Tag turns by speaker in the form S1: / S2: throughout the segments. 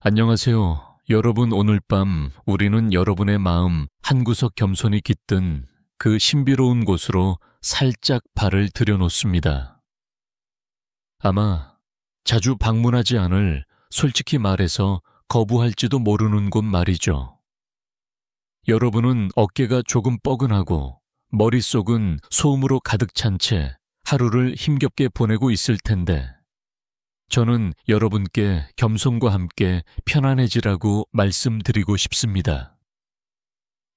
S1: 안녕하세요. 여러분, 오늘 밤 우리는 여러분의 마음 한구석 겸손히 깃든 그 신비로운 곳으로 살짝 발을 들여놓습니다. 아마 자주 방문하지 않을, 솔직히 말해서 거부할지도 모르는 곳 말이죠. 여러분은 어깨가 조금 뻐근하고 머릿속은 소음으로 가득 찬 채 하루를 힘겹게 보내고 있을 텐데, 저는 여러분께 겸손과 함께 편안해지라고 말씀드리고 싶습니다.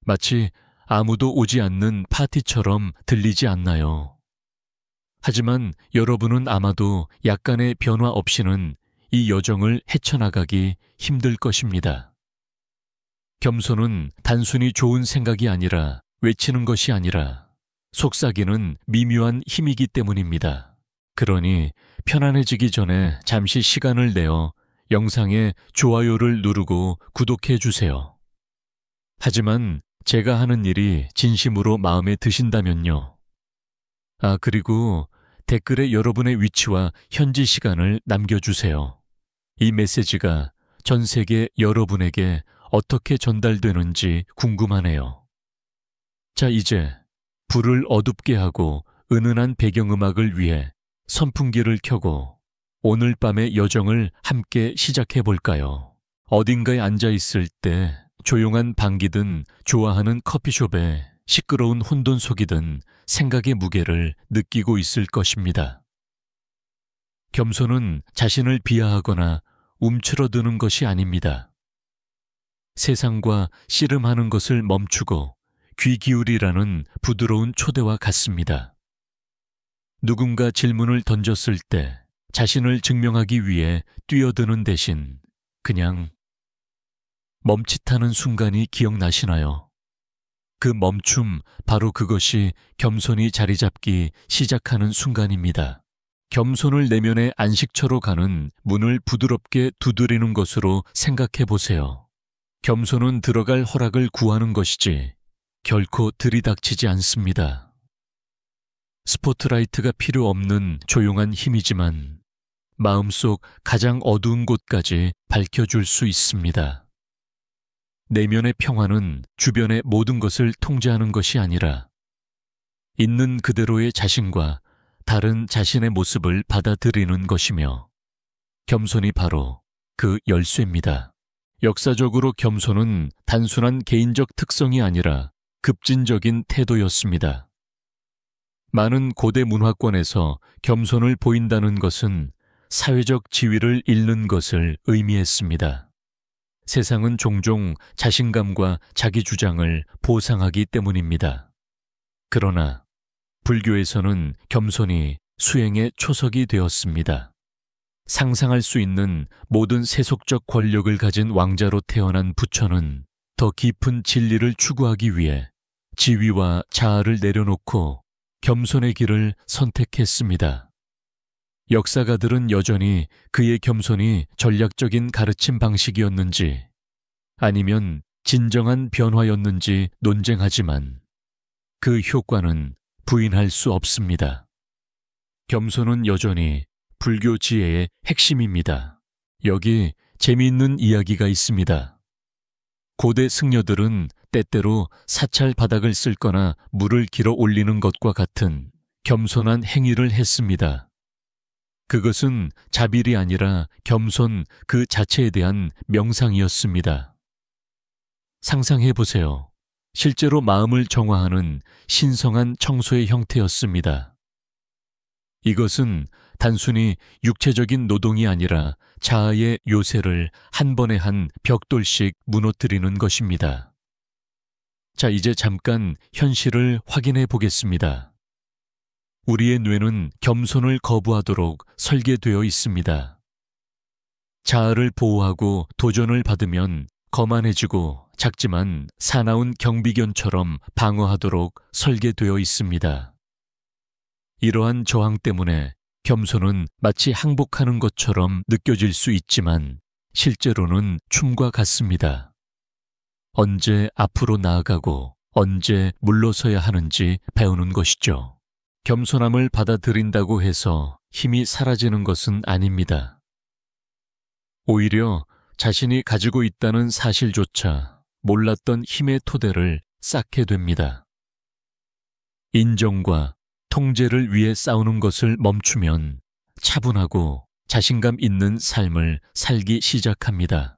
S1: 마치 아무도 오지 않는 파티처럼 들리지 않나요? 하지만 여러분은 아마도 약간의 변화 없이는 이 여정을 헤쳐나가기 힘들 것입니다. 겸손은 단순히 좋은 생각이 아니라, 외치는 것이 아니라 속삭이는 미묘한 힘이기 때문입니다. 그러니 편안해지기 전에 잠시 시간을 내어 영상에 좋아요를 누르고 구독해 주세요. 하지만 제가 하는 일이 진심으로 마음에 드신다면요. 그리고 댓글에 여러분의 위치와 현지 시간을 남겨주세요. 이 메시지가 전 세계 여러분에게 어떻게 전달되는지 궁금하네요. 자, 이제 불을 어둡게 하고 은은한 배경음악을 위해 선풍기를 켜고 오늘 밤의 여정을 함께 시작해 볼까요? 어딘가에 앉아 있을 때 조용한 방이든 좋아하는 커피숍에 시끄러운 혼돈속이든 생각의 무게를 느끼고 있을 것입니다. 겸손은 자신을 비하하거나 움츠러드는 것이 아닙니다. 세상과 씨름하는 것을 멈추고 귀 기울이라는 부드러운 초대와 같습니다. 누군가 질문을 던졌을 때 자신을 증명하기 위해 뛰어드는 대신 그냥 멈칫하는 순간이 기억나시나요? 그 멈춤, 바로 그것이 겸손이 자리 잡기 시작하는 순간입니다. 겸손을 내면의 안식처로 가는 문을 부드럽게 두드리는 것으로 생각해 보세요. 겸손은 들어갈 허락을 구하는 것이지 결코 들이닥치지 않습니다. 스포트라이트가 필요 없는 조용한 힘이지만 마음속 가장 어두운 곳까지 밝혀줄 수 있습니다. 내면의 평화는 주변의 모든 것을 통제하는 것이 아니라 있는 그대로의 자신과 다른 자신의 모습을 받아들이는 것이며, 겸손이 바로 그 열쇠입니다. 역사적으로 겸손은 단순한 개인적 특성이 아니라 급진적인 태도였습니다. 많은 고대 문화권에서 겸손을 보인다는 것은 사회적 지위를 잃는 것을 의미했습니다. 세상은 종종 자신감과 자기 주장을 보상하기 때문입니다. 그러나 불교에서는 겸손이 수행의 초석이 되었습니다. 상상할 수 있는 모든 세속적 권력을 가진 왕자로 태어난 부처는 더 깊은 진리를 추구하기 위해 지위와 자아를 내려놓고 겸손의 길을 선택했습니다. 역사가들은 여전히 그의 겸손이 전략적인 가르침 방식이었는지 아니면 진정한 변화였는지 논쟁하지만 그 효과는 부인할 수 없습니다. 겸손은 여전히 불교 지혜의 핵심입니다. 여기 재미있는 이야기가 있습니다. 고대 승려들은 때때로 사찰 바닥을 쓸거나 물을 길어 올리는 것과 같은 겸손한 행위를 했습니다. 그것은 자빌이 아니라 겸손 그 자체에 대한 명상이었습니다. 상상해 보세요. 실제로 마음을 정화하는 신성한 청소의 형태였습니다. 이것은 단순히 육체적인 노동이 아니라 자아의 요새를 한 번에 한 벽돌씩 무너뜨리는 것입니다. 자, 이제 잠깐 현실을 확인해 보겠습니다. 우리의 뇌는 겸손을 거부하도록 설계되어 있습니다. 자아를 보호하고 도전을 받으면 거만해지고 작지만 사나운 경비견처럼 방어하도록 설계되어 있습니다. 이러한 저항 때문에 겸손은 마치 항복하는 것처럼 느껴질 수 있지만 실제로는 춤과 같습니다. 언제 앞으로 나아가고 언제 물러서야 하는지 배우는 것이죠. 겸손함을 받아들인다고 해서 힘이 사라지는 것은 아닙니다. 오히려 자신이 가지고 있다는 사실조차 몰랐던 힘의 토대를 쌓게 됩니다. 인정과 통제를 위해 싸우는 것을 멈추면 차분하고 자신감 있는 삶을 살기 시작합니다.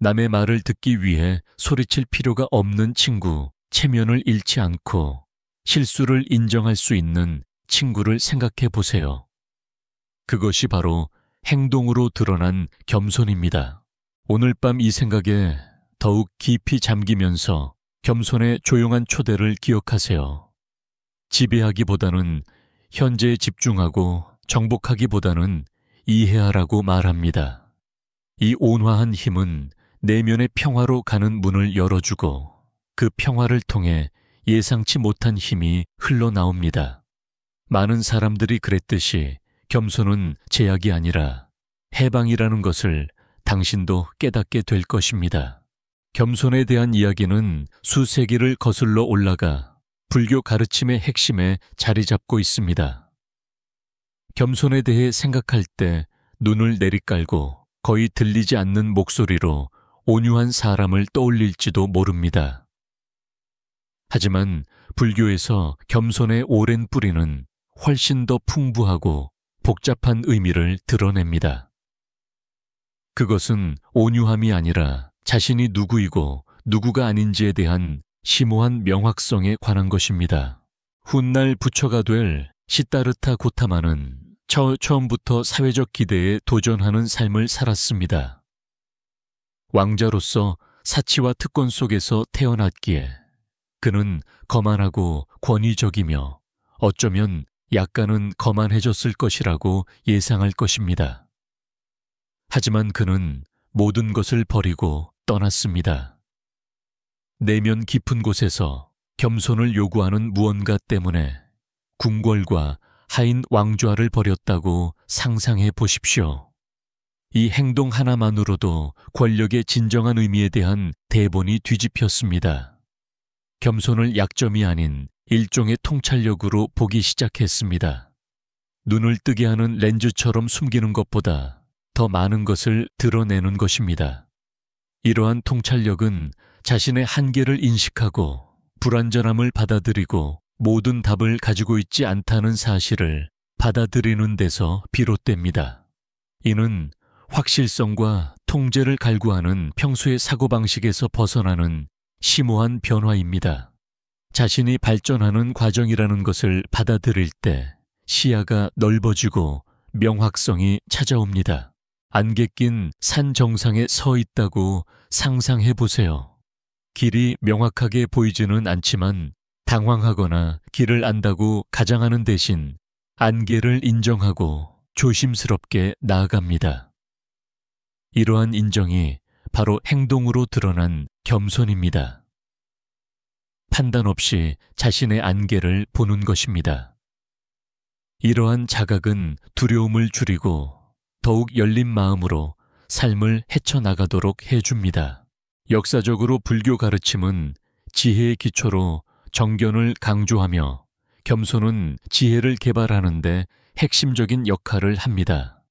S1: 남의 말을 듣기 위해 소리칠 필요가 없는 친구, 체면을 잃지 않고 실수를 인정할 수 있는 친구를 생각해 보세요. 그것이 바로 행동으로 드러난 겸손입니다. 오늘 밤 이 생각에 더욱 깊이 잠기면서 겸손의 조용한 초대를 기억하세요. 지배하기보다는 현재에 집중하고 정복하기보다는 이해하라고 말합니다. 이 온화한 힘은 내면의 평화로 가는 문을 열어주고 그 평화를 통해 예상치 못한 힘이 흘러나옵니다. 많은 사람들이 그랬듯이 겸손은 제약이 아니라 해방이라는 것을 당신도 깨닫게 될 것입니다. 겸손에 대한 이야기는 수세기를 거슬러 올라가 불교 가르침의 핵심에 자리 잡고 있습니다. 겸손에 대해 생각할 때 눈을 내리깔고 거의 들리지 않는 목소리로 온유한 사람을 떠올릴지도 모릅니다. 하지만 불교에서 겸손의 오랜 뿌리는 훨씬 더 풍부하고 복잡한 의미를 드러냅니다. 그것은 온유함이 아니라 자신이 누구이고 누구가 아닌지에 대한 심오한 명확성에 관한 것입니다. 훗날 부처가 될 시다르타 고타마는 처음부터 사회적 기대에 도전하는 삶을 살았습니다. 왕자로서 사치와 특권 속에서 태어났기에 그는 거만하고 권위적이며 어쩌면 약간은 거만해졌을 것이라고 예상할 것입니다. 하지만 그는 모든 것을 버리고 떠났습니다. 내면 깊은 곳에서 겸손을 요구하는 무언가 때문에 궁궐과 하인 왕좌를 버렸다고 상상해 보십시오. 이 행동 하나만으로도 권력의 진정한 의미에 대한 대본이 뒤집혔습니다. 겸손을 약점이 아닌 일종의 통찰력으로 보기 시작했습니다. 눈을 뜨게 하는 렌즈처럼 숨기는 것보다 더 많은 것을 드러내는 것입니다. 이러한 통찰력은 자신의 한계를 인식하고 불완전함을 받아들이고 모든 답을 가지고 있지 않다는 사실을 받아들이는 데서 비롯됩니다. 이는 확실성과 통제를 갈구하는 평소의 사고방식에서 벗어나는 심오한 변화입니다. 자신이 발전하는 과정이라는 것을 받아들일 때 시야가 넓어지고 명확성이 찾아옵니다. 안개 낀 산 정상에 서 있다고 상상해 보세요. 길이 명확하게 보이지는 않지만 당황하거나 길을 안다고 가장하는 대신 안개를 인정하고 조심스럽게 나아갑니다. 이러한 인정이 바로 행동으로 드러난 겸손입니다. 판단 없이 자신의 안개를 보는 것입니다. 이러한 자각은 두려움을 줄이고 더욱 열린 마음으로 삶을 헤쳐나가도록 해줍니다. 역사적으로 불교 가르침은 지혜의 기초로 정견을 강조하며 겸손은 지혜를 개발하는 데 핵심적인 역할을 합니다.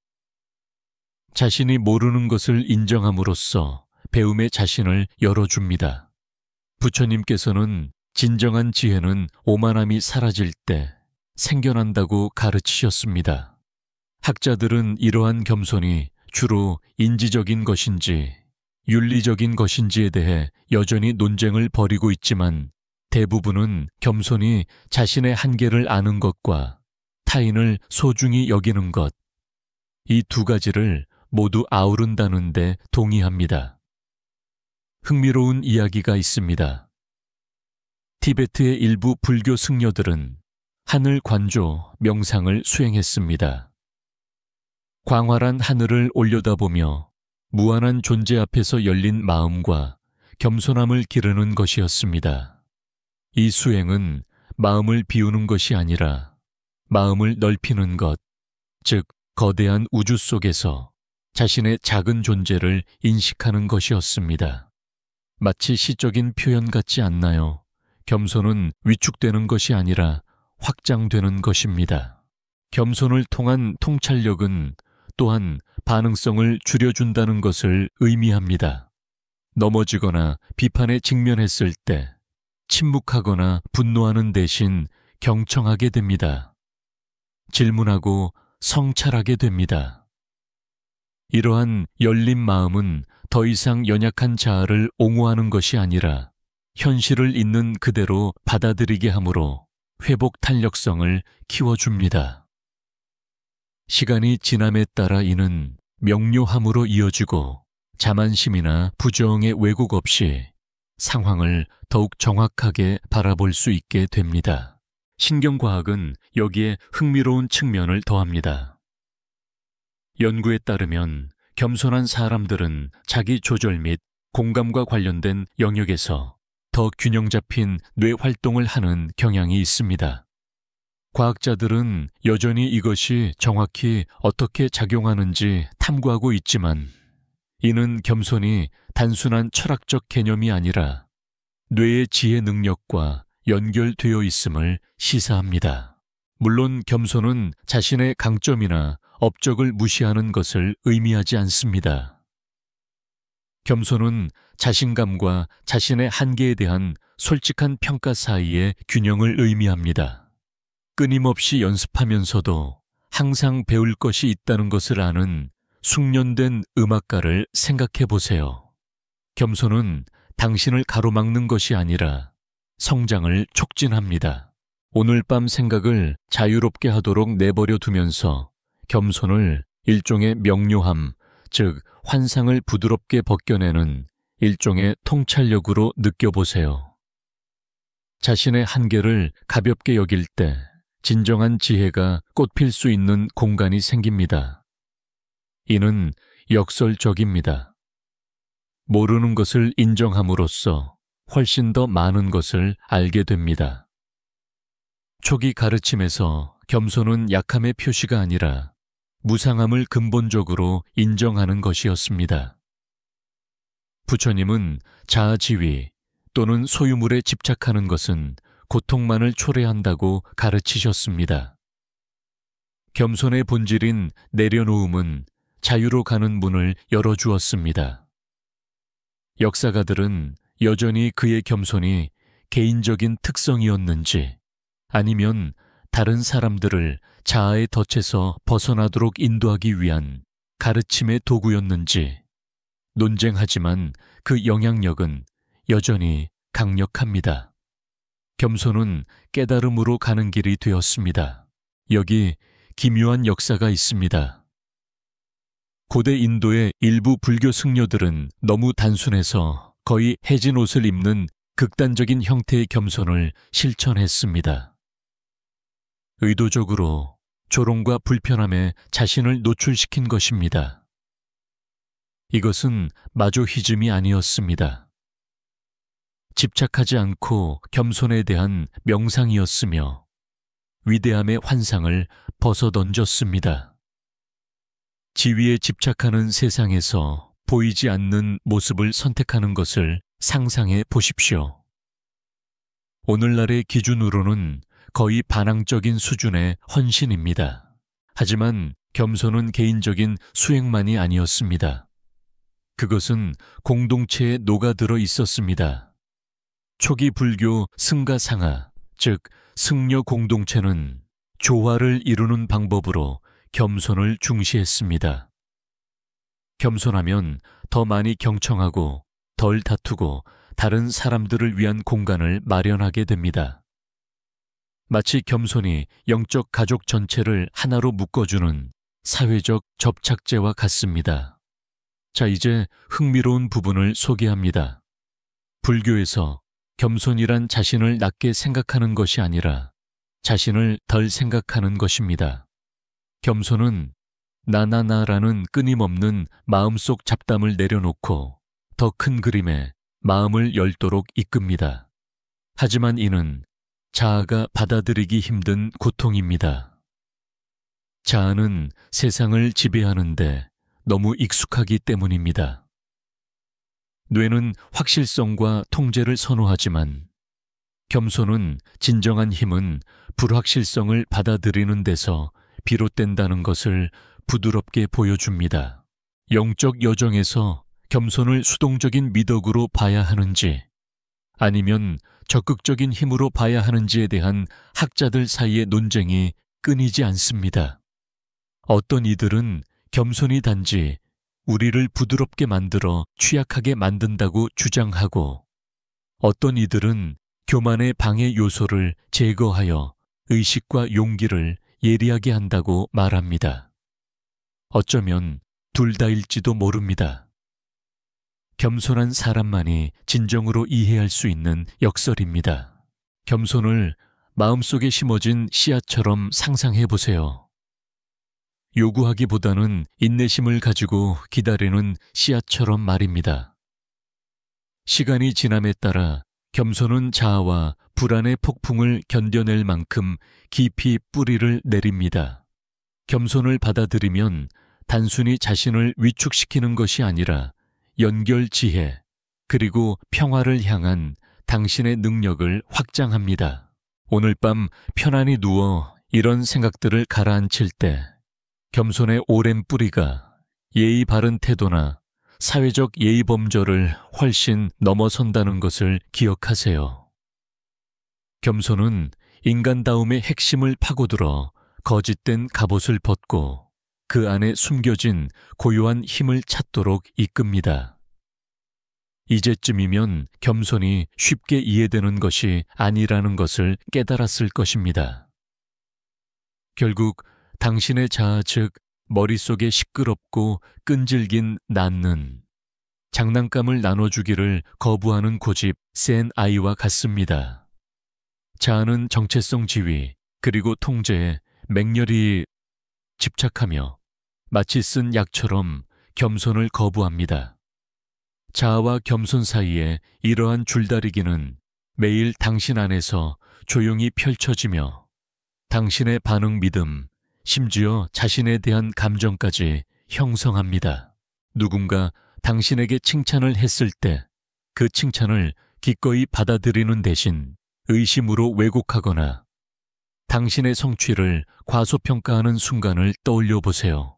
S1: 자신이 모르는 것을 인정함으로써 배움의 자신을 열어줍니다. 부처님께서는 진정한 지혜는 오만함이 사라질 때 생겨난다고 가르치셨습니다. 학자들은 이러한 겸손이 주로 인지적인 것인지 윤리적인 것인지에 대해 여전히 논쟁을 벌이고 있지만 대부분은 겸손이 자신의 한계를 아는 것과 타인을 소중히 여기는 것, 이 두 가지를 모두 아우른다는 데 동의합니다. 흥미로운 이야기가 있습니다. 티베트의 일부 불교 승려들은 하늘 관조 명상을 수행했습니다. 광활한 하늘을 올려다보며 무한한 존재 앞에서 열린 마음과 겸손함을 기르는 것이었습니다. 이 수행은 마음을 비우는 것이 아니라 마음을 넓히는 것, 즉 거대한 우주 속에서 자신의 작은 존재를 인식하는 것이었습니다. 마치 시적인 표현 같지 않나요? 겸손은 위축되는 것이 아니라 확장되는 것입니다. 겸손을 통한 통찰력은 또한 반응성을 줄여준다는 것을 의미합니다. 넘어지거나 비판에 직면했을 때 침묵하거나 분노하는 대신 경청하게 됩니다. 질문하고 성찰하게 됩니다. 이러한 열린 마음은 더 이상 연약한 자아를 옹호하는 것이 아니라 현실을 있는 그대로 받아들이게 하므로 회복 탄력성을 키워줍니다. 시간이 지남에 따라 이는 명료함으로 이어지고 자만심이나 부정의 왜곡 없이 상황을 더욱 정확하게 바라볼 수 있게 됩니다. 신경과학은 여기에 흥미로운 측면을 더합니다. 연구에 따르면 겸손한 사람들은 자기 조절 및 공감과 관련된 영역에서 더 균형 잡힌 뇌 활동을 하는 경향이 있습니다. 과학자들은 여전히 이것이 정확히 어떻게 작용하는지 탐구하고 있지만 이는 겸손이 단순한 철학적 개념이 아니라 뇌의 지혜 능력과 연결되어 있음을 시사합니다. 물론 겸손은 자신의 강점이나 업적을 무시하는 것을 의미하지 않습니다. 겸손은 자신감과 자신의 한계에 대한 솔직한 평가 사이의 균형을 의미합니다. 끊임없이 연습하면서도 항상 배울 것이 있다는 것을 아는 숙련된 음악가를 생각해 보세요. 겸손은 당신을 가로막는 것이 아니라 성장을 촉진합니다. 오늘 밤 생각을 자유롭게 하도록 내버려 두면서 겸손을 일종의 명료함, 즉 환상을 부드럽게 벗겨내는 일종의 통찰력으로 느껴보세요. 자신의 한계를 가볍게 여길 때 진정한 지혜가 꽃필 수 있는 공간이 생깁니다. 이는 역설적입니다. 모르는 것을 인정함으로써 훨씬 더 많은 것을 알게 됩니다. 초기 가르침에서 겸손은 약함의 표시가 아니라 무상함을 근본적으로 인정하는 것이었습니다. 부처님은 자아지위 또는 소유물에 집착하는 것은 고통만을 초래한다고 가르치셨습니다. 겸손의 본질인 내려놓음은 자유로 가는 문을 열어주었습니다. 역사가들은 여전히 그의 겸손이 개인적인 특성이었는지 아니면 다른 사람들을 자아의 덫에서 벗어나도록 인도하기 위한 가르침의 도구였는지 논쟁하지만 그 영향력은 여전히 강력합니다. 겸손은 깨달음으로 가는 길이 되었습니다. 여기 기묘한 역사가 있습니다. 고대 인도의 일부 불교 승려들은 너무 단순해서 거의 해진 옷을 입는 극단적인 형태의 겸손을 실천했습니다. 의도적으로 조롱과 불편함에 자신을 노출시킨 것입니다. 이것은 마조히즘이 아니었습니다. 집착하지 않고 겸손에 대한 명상이었으며 위대함의 환상을 벗어던졌습니다. 지위에 집착하는 세상에서 보이지 않는 모습을 선택하는 것을 상상해 보십시오. 오늘날의 기준으로는 거의 반항적인 수준의 헌신입니다. 하지만 겸손은 개인적인 수행만이 아니었습니다. 그것은 공동체에 녹아들어 있었습니다. 초기 불교 승가상하, 즉 승려 공동체는 조화를 이루는 방법으로 겸손을 중시했습니다. 겸손하면 더 많이 경청하고 덜 다투고 다른 사람들을 위한 공간을 마련하게 됩니다. 마치 겸손이 영적 가족 전체를 하나로 묶어주는 사회적 접착제와 같습니다. 자, 이제 흥미로운 부분을 소개합니다. 불교에서 겸손이란 자신을 낮게 생각하는 것이 아니라 자신을 덜 생각하는 것입니다. 겸손은 나나나라는 끊임없는 마음속 잡담을 내려놓고 더 큰 그림에 마음을 열도록 이끕니다. 하지만 이는 자아가 받아들이기 힘든 고통입니다. 자아는 세상을 지배하는데 너무 익숙하기 때문입니다. 뇌는 확실성과 통제를 선호하지만 겸손은 진정한 힘은 불확실성을 받아들이는 데서 비롯된다는 것을 부드럽게 보여줍니다. 영적 여정에서 겸손을 수동적인 미덕으로 봐야 하는지 아니면 적극적인 힘으로 봐야 하는지에 대한 학자들 사이의 논쟁이 끊이지 않습니다. 어떤 이들은 겸손이 단지 우리를 부드럽게 만들어 취약하게 만든다고 주장하고, 어떤 이들은 교만의 방해 요소를 제거하여 의식과 용기를 예리하게 한다고 말합니다. 어쩌면 둘 다일지도 모릅니다. 겸손한 사람만이 진정으로 이해할 수 있는 역설입니다. 겸손을 마음속에 심어진 씨앗처럼 상상해 보세요. 요구하기보다는 인내심을 가지고 기다리는 씨앗처럼 말입니다. 시간이 지남에 따라 겸손은 자아와 불안의 폭풍을 견뎌낼 만큼 깊이 뿌리를 내립니다. 겸손을 받아들이면 단순히 자신을 위축시키는 것이 아니라 연결 지혜, 그리고 평화를 향한 당신의 능력을 확장합니다. 오늘 밤 편안히 누워 이런 생각들을 가라앉힐 때 겸손의 오랜 뿌리가 예의 바른 태도나 사회적 예의 범절을 훨씬 넘어선다는 것을 기억하세요. 겸손은 인간다움의 핵심을 파고들어 거짓된 갑옷을 벗고 그 안에 숨겨진 고요한 힘을 찾도록 이끕니다. 이제쯤이면 겸손이 쉽게 이해되는 것이 아니라는 것을 깨달았을 것입니다. 결국 당신의 자아, 즉 머릿속에 시끄럽고 끈질긴 나는 장난감을 나눠주기를 거부하는 고집 센 아이와 같습니다. 자아는 정체성 지위 그리고 통제에 맹렬히 집착하며 마치 쓴 약처럼 겸손을 거부합니다. 자아와 겸손 사이에 이러한 줄다리기는 매일 당신 안에서 조용히 펼쳐지며 당신의 반응 믿음, 심지어 자신에 대한 감정까지 형성합니다. 누군가 당신에게 칭찬을 했을 때 그 칭찬을 기꺼이 받아들이는 대신 의심으로 왜곡하거나 당신의 성취를 과소평가하는 순간을 떠올려 보세요.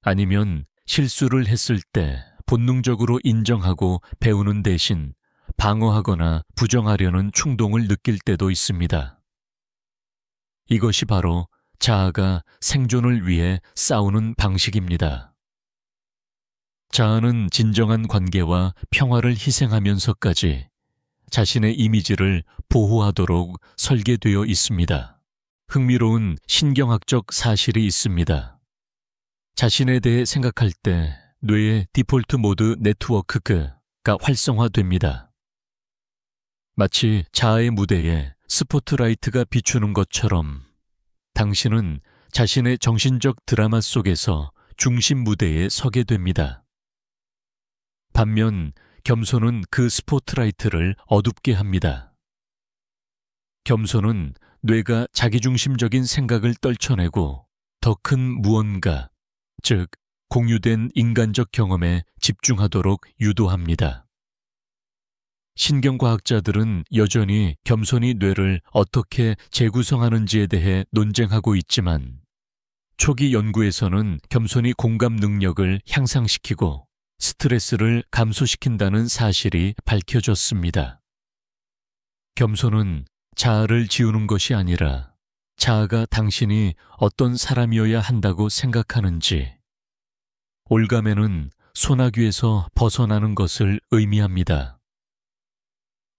S1: 아니면 실수를 했을 때 본능적으로 인정하고 배우는 대신 방어하거나 부정하려는 충동을 느낄 때도 있습니다. 이것이 바로 자아가 생존을 위해 싸우는 방식입니다. 자아는 진정한 관계와 평화를 희생하면서까지 자신의 이미지를 보호하도록 설계되어 있습니다. 흥미로운 신경학적 사실이 있습니다. 자신에 대해 생각할 때 뇌의 디폴트 모드 네트워크가 활성화됩니다. 마치 자아의 무대에 스포트라이트가 비추는 것처럼 당신은 자신의 정신적 드라마 속에서 중심 무대에 서게 됩니다. 반면 겸손은 그 스포트라이트를 어둡게 합니다. 겸손은 뇌가 자기중심적인 생각을 떨쳐내고 더 큰 무언가, 즉 공유된 인간적 경험에 집중하도록 유도합니다. 신경과학자들은 여전히 겸손이 뇌를 어떻게 재구성하는지에 대해 논쟁하고 있지만 초기 연구에서는 겸손이 공감 능력을 향상시키고 스트레스를 감소시킨다는 사실이 밝혀졌습니다. 겸손은 자아를 지우는 것이 아니라 자아가 당신이 어떤 사람이어야 한다고 생각하는지, 올가매는 소나귀에서 벗어나는 것을 의미합니다.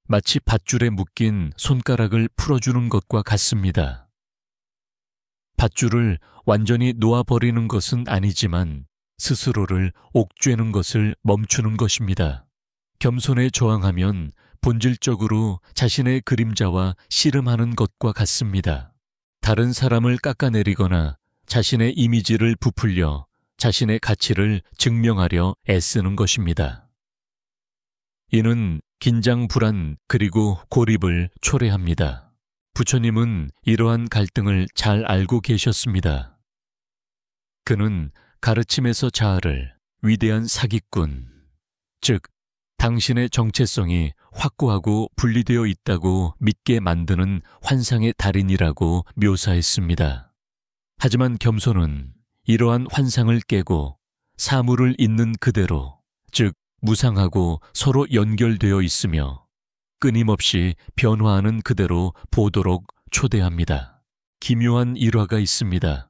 S1: 마치 밧줄에 묶인 손가락을 풀어주는 것과 같습니다. 밧줄을 완전히 놓아버리는 것은 아니지만 스스로를 옥죄는 것을 멈추는 것입니다. 겸손에 저항하면 본질적으로 자신의 그림자와 씨름하는 것과 같습니다. 다른 사람을 깎아내리거나 자신의 이미지를 부풀려 자신의 가치를 증명하려 애쓰는 것입니다. 이는 긴장, 불안, 그리고 고립을 초래합니다. 부처님은 이러한 갈등을 잘 알고 계셨습니다. 그는 가르침에서 자아를 위대한 사기꾼, 즉 당신의 정체성이 확고하고 분리되어 있다고 믿게 만드는 환상의 달인이라고 묘사했습니다. 하지만 겸손은 이러한 환상을 깨고 사물을 있는 그대로, 즉 무상하고 서로 연결되어 있으며 끊임없이 변화하는 그대로 보도록 초대합니다. 기묘한 일화가 있습니다.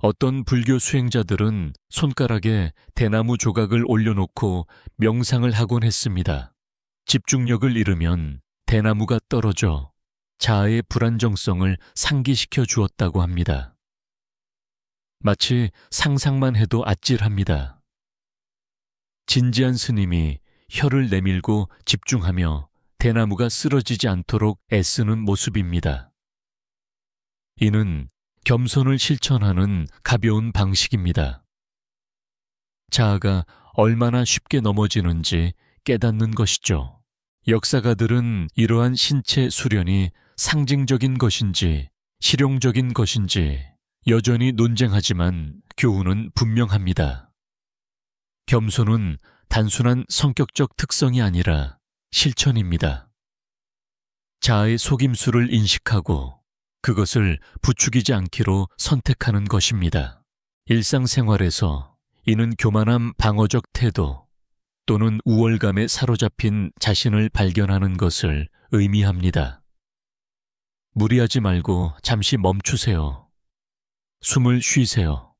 S1: 어떤 불교 수행자들은 손가락에 대나무 조각을 올려놓고 명상을 하곤 했습니다. 집중력을 잃으면 대나무가 떨어져 자아의 불안정성을 상기시켜 주었다고 합니다. 마치 상상만 해도 아찔합니다. 진지한 스님이 혀를 내밀고 집중하며 대나무가 쓰러지지 않도록 애쓰는 모습입니다. 이는 겸손을 실천하는 가벼운 방식입니다. 자아가 얼마나 쉽게 넘어지는지 깨닫는 것이죠. 역사가들은 이러한 신체 수련이 상징적인 것인지 실용적인 것인지 여전히 논쟁하지만 교훈은 분명합니다. 겸손은 단순한 성격적 특성이 아니라 실천입니다. 자아의 속임수를 인식하고 그것을 부추기지 않기로 선택하는 것입니다. 일상생활에서 이는 교만함 방어적 태도 또는 우월감에 사로잡힌 자신을 발견하는 것을 의미합니다. 무리하지 말고 잠시 멈추세요. 숨을 쉬세요.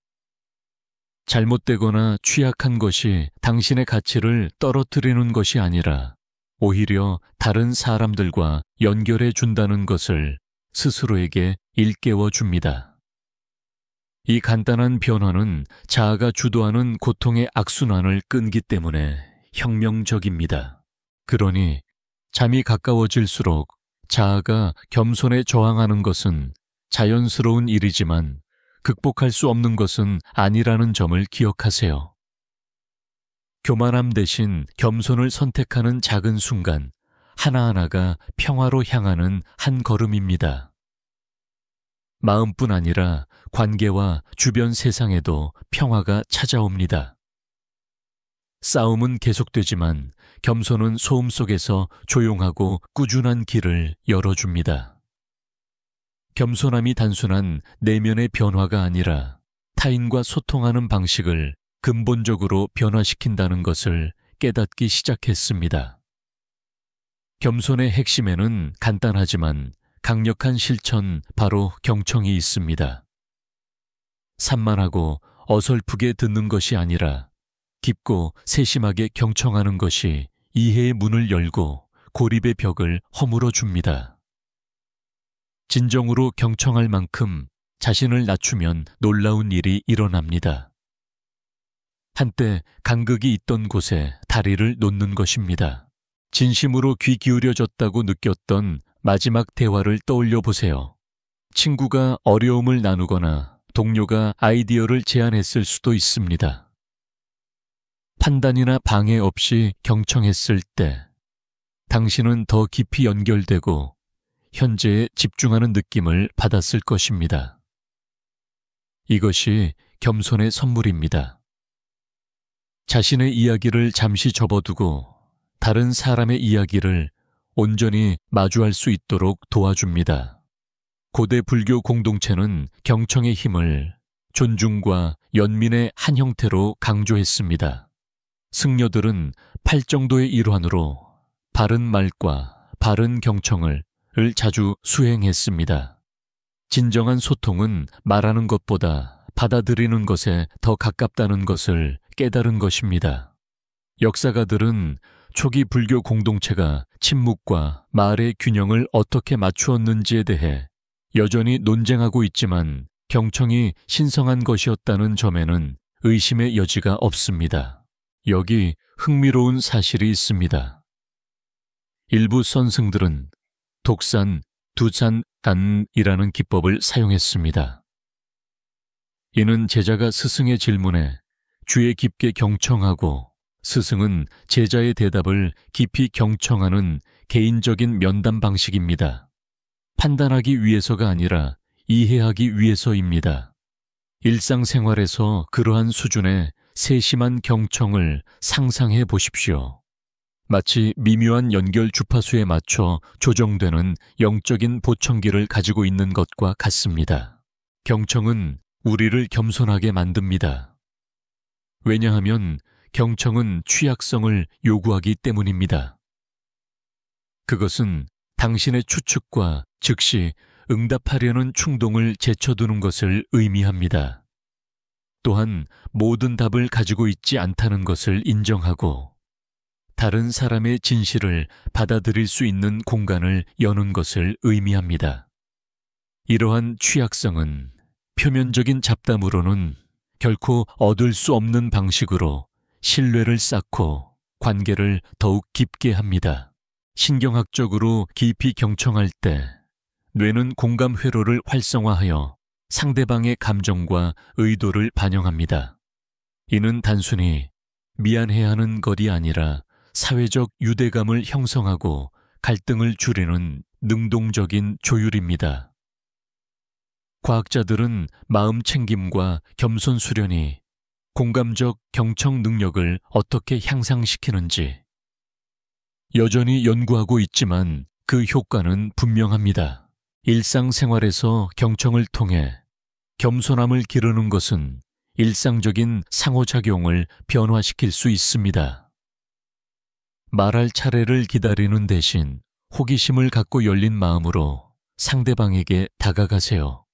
S1: 잘못되거나 취약한 것이 당신의 가치를 떨어뜨리는 것이 아니라 오히려 다른 사람들과 연결해 준다는 것을 스스로에게 일깨워 줍니다. 이 간단한 변화는 자아가 주도하는 고통의 악순환을 끊기 때문에 혁명적입니다. 그러니 잠이 가까워질수록 자아가 겸손에 저항하는 것은 자연스러운 일이지만 극복할 수 없는 것은 아니라는 점을 기억하세요. 교만함 대신 겸손을 선택하는 작은 순간 하나하나가 평화로 향하는 한 걸음입니다. 마음뿐 아니라 관계와 주변 세상에도 평화가 찾아옵니다. 싸움은 계속되지만 겸손은 소음 속에서 조용하고 꾸준한 길을 열어줍니다. 겸손함이 단순한 내면의 변화가 아니라 타인과 소통하는 방식을 근본적으로 변화시킨다는 것을 깨닫기 시작했습니다. 겸손의 핵심에는 간단하지만 강력한 실천, 바로 경청이 있습니다. 산만하고 어설프게 듣는 것이 아니라 깊고 세심하게 경청하는 것이 이해의 문을 열고 고립의 벽을 허물어 줍니다. 진정으로 경청할 만큼 자신을 낮추면 놀라운 일이 일어납니다. 한때 간극이 있던 곳에 다리를 놓는 것입니다. 진심으로 귀 기울여졌다고 느꼈던 마지막 대화를 떠올려 보세요. 친구가 어려움을 나누거나 동료가 아이디어를 제안했을 수도 있습니다. 판단이나 방해 없이 경청했을 때 당신은 더 깊이 연결되고 현재에 집중하는 느낌을 받았을 것입니다. 이것이 겸손의 선물입니다. 자신의 이야기를 잠시 접어두고 다른 사람의 이야기를 온전히 마주할 수 있도록 도와줍니다. 고대 불교 공동체는 경청의 힘을 존중과 연민의 한 형태로 강조했습니다. 승려들은 팔정도의 일환으로 바른 말과 바른 경청을 자주 수행했습니다. 진정한 소통은 말하는 것보다 받아들이는 것에 더 가깝다는 것을 깨달은 것입니다. 역사가들은 초기 불교 공동체가 침묵과 말의 균형을 어떻게 맞추었는지에 대해 여전히 논쟁하고 있지만 경청이 신성한 것이었다는 점에는 의심의 여지가 없습니다. 여기 흥미로운 사실이 있습니다. 일부 선승들은 독산, 두산, 단이라는 기법을 사용했습니다. 이는 제자가 스승의 질문에 주의 깊게 경청하고 스승은 제자의 대답을 깊이 경청하는 개인적인 면담 방식입니다. 판단하기 위해서가 아니라 이해하기 위해서입니다. 일상생활에서 그러한 수준의 세심한 경청을 상상해 보십시오. 마치 미묘한 연결 주파수에 맞춰 조정되는 영적인 보청기를 가지고 있는 것과 같습니다. 경청은 우리를 겸손하게 만듭니다. 왜냐하면 경청은 취약성을 요구하기 때문입니다. 그것은 당신의 추측과 즉시 응답하려는 충동을 제쳐두는 것을 의미합니다. 또한 모든 답을 가지고 있지 않다는 것을 인정하고 다른 사람의 진실을 받아들일 수 있는 공간을 여는 것을 의미합니다. 이러한 취약성은 표면적인 잡담으로는 결코 얻을 수 없는 방식으로 신뢰를 쌓고 관계를 더욱 깊게 합니다. 신경학적으로 깊이 경청할 때 뇌는 공감 회로를 활성화하여 상대방의 감정과 의도를 반영합니다. 이는 단순히 미안해야 하는 것이 아니라 사회적 유대감을 형성하고 갈등을 줄이는 능동적인 조율입니다. 과학자들은 마음 챙김과 겸손 수련이 공감적 경청 능력을 어떻게 향상시키는지 여전히 연구하고 있지만 그 효과는 분명합니다. 일상생활에서 경청을 통해 겸손함을 기르는 것은 일상적인 상호작용을 변화시킬 수 있습니다. 말할 차례를 기다리는 대신 호기심을 갖고 열린 마음으로 상대방에게 다가가세요.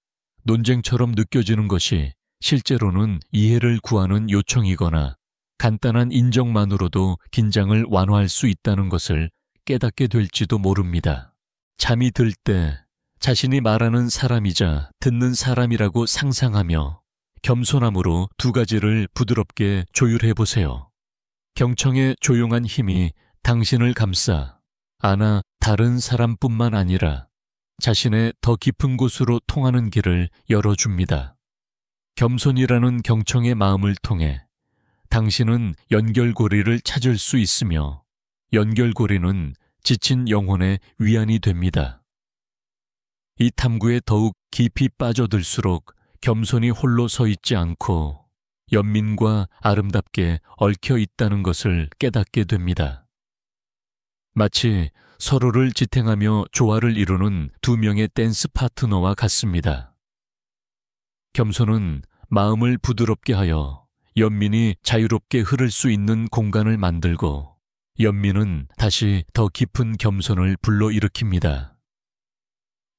S1: 논쟁처럼 느껴지는 것이 실제로는 이해를 구하는 요청이거나 간단한 인정만으로도 긴장을 완화할 수 있다는 것을 깨닫게 될지도 모릅니다. 잠이 들 때 자신이 말하는 사람이자 듣는 사람이라고 상상하며 겸손함으로 두 가지를 부드럽게 조율해 보세요. 경청의 조용한 힘이 당신을 감싸 안아 다른 사람뿐만 아니라 자신의 더 깊은 곳으로 통하는 길을 열어줍니다. 겸손이라는 경청의 마음을 통해 당신은 연결고리를 찾을 수 있으며 연결고리는 지친 영혼의 위안이 됩니다. 이 탐구에 더욱 깊이 빠져들수록 겸손이 홀로 서 있지 않고 연민과 아름답게 얽혀 있다는 것을 깨닫게 됩니다. 마치 서로를 지탱하며 조화를 이루는 두 명의 댄스 파트너와 같습니다. 겸손은 마음을 부드럽게 하여 연민이 자유롭게 흐를 수 있는 공간을 만들고 연민은 다시 더 깊은 겸손을 불러일으킵니다.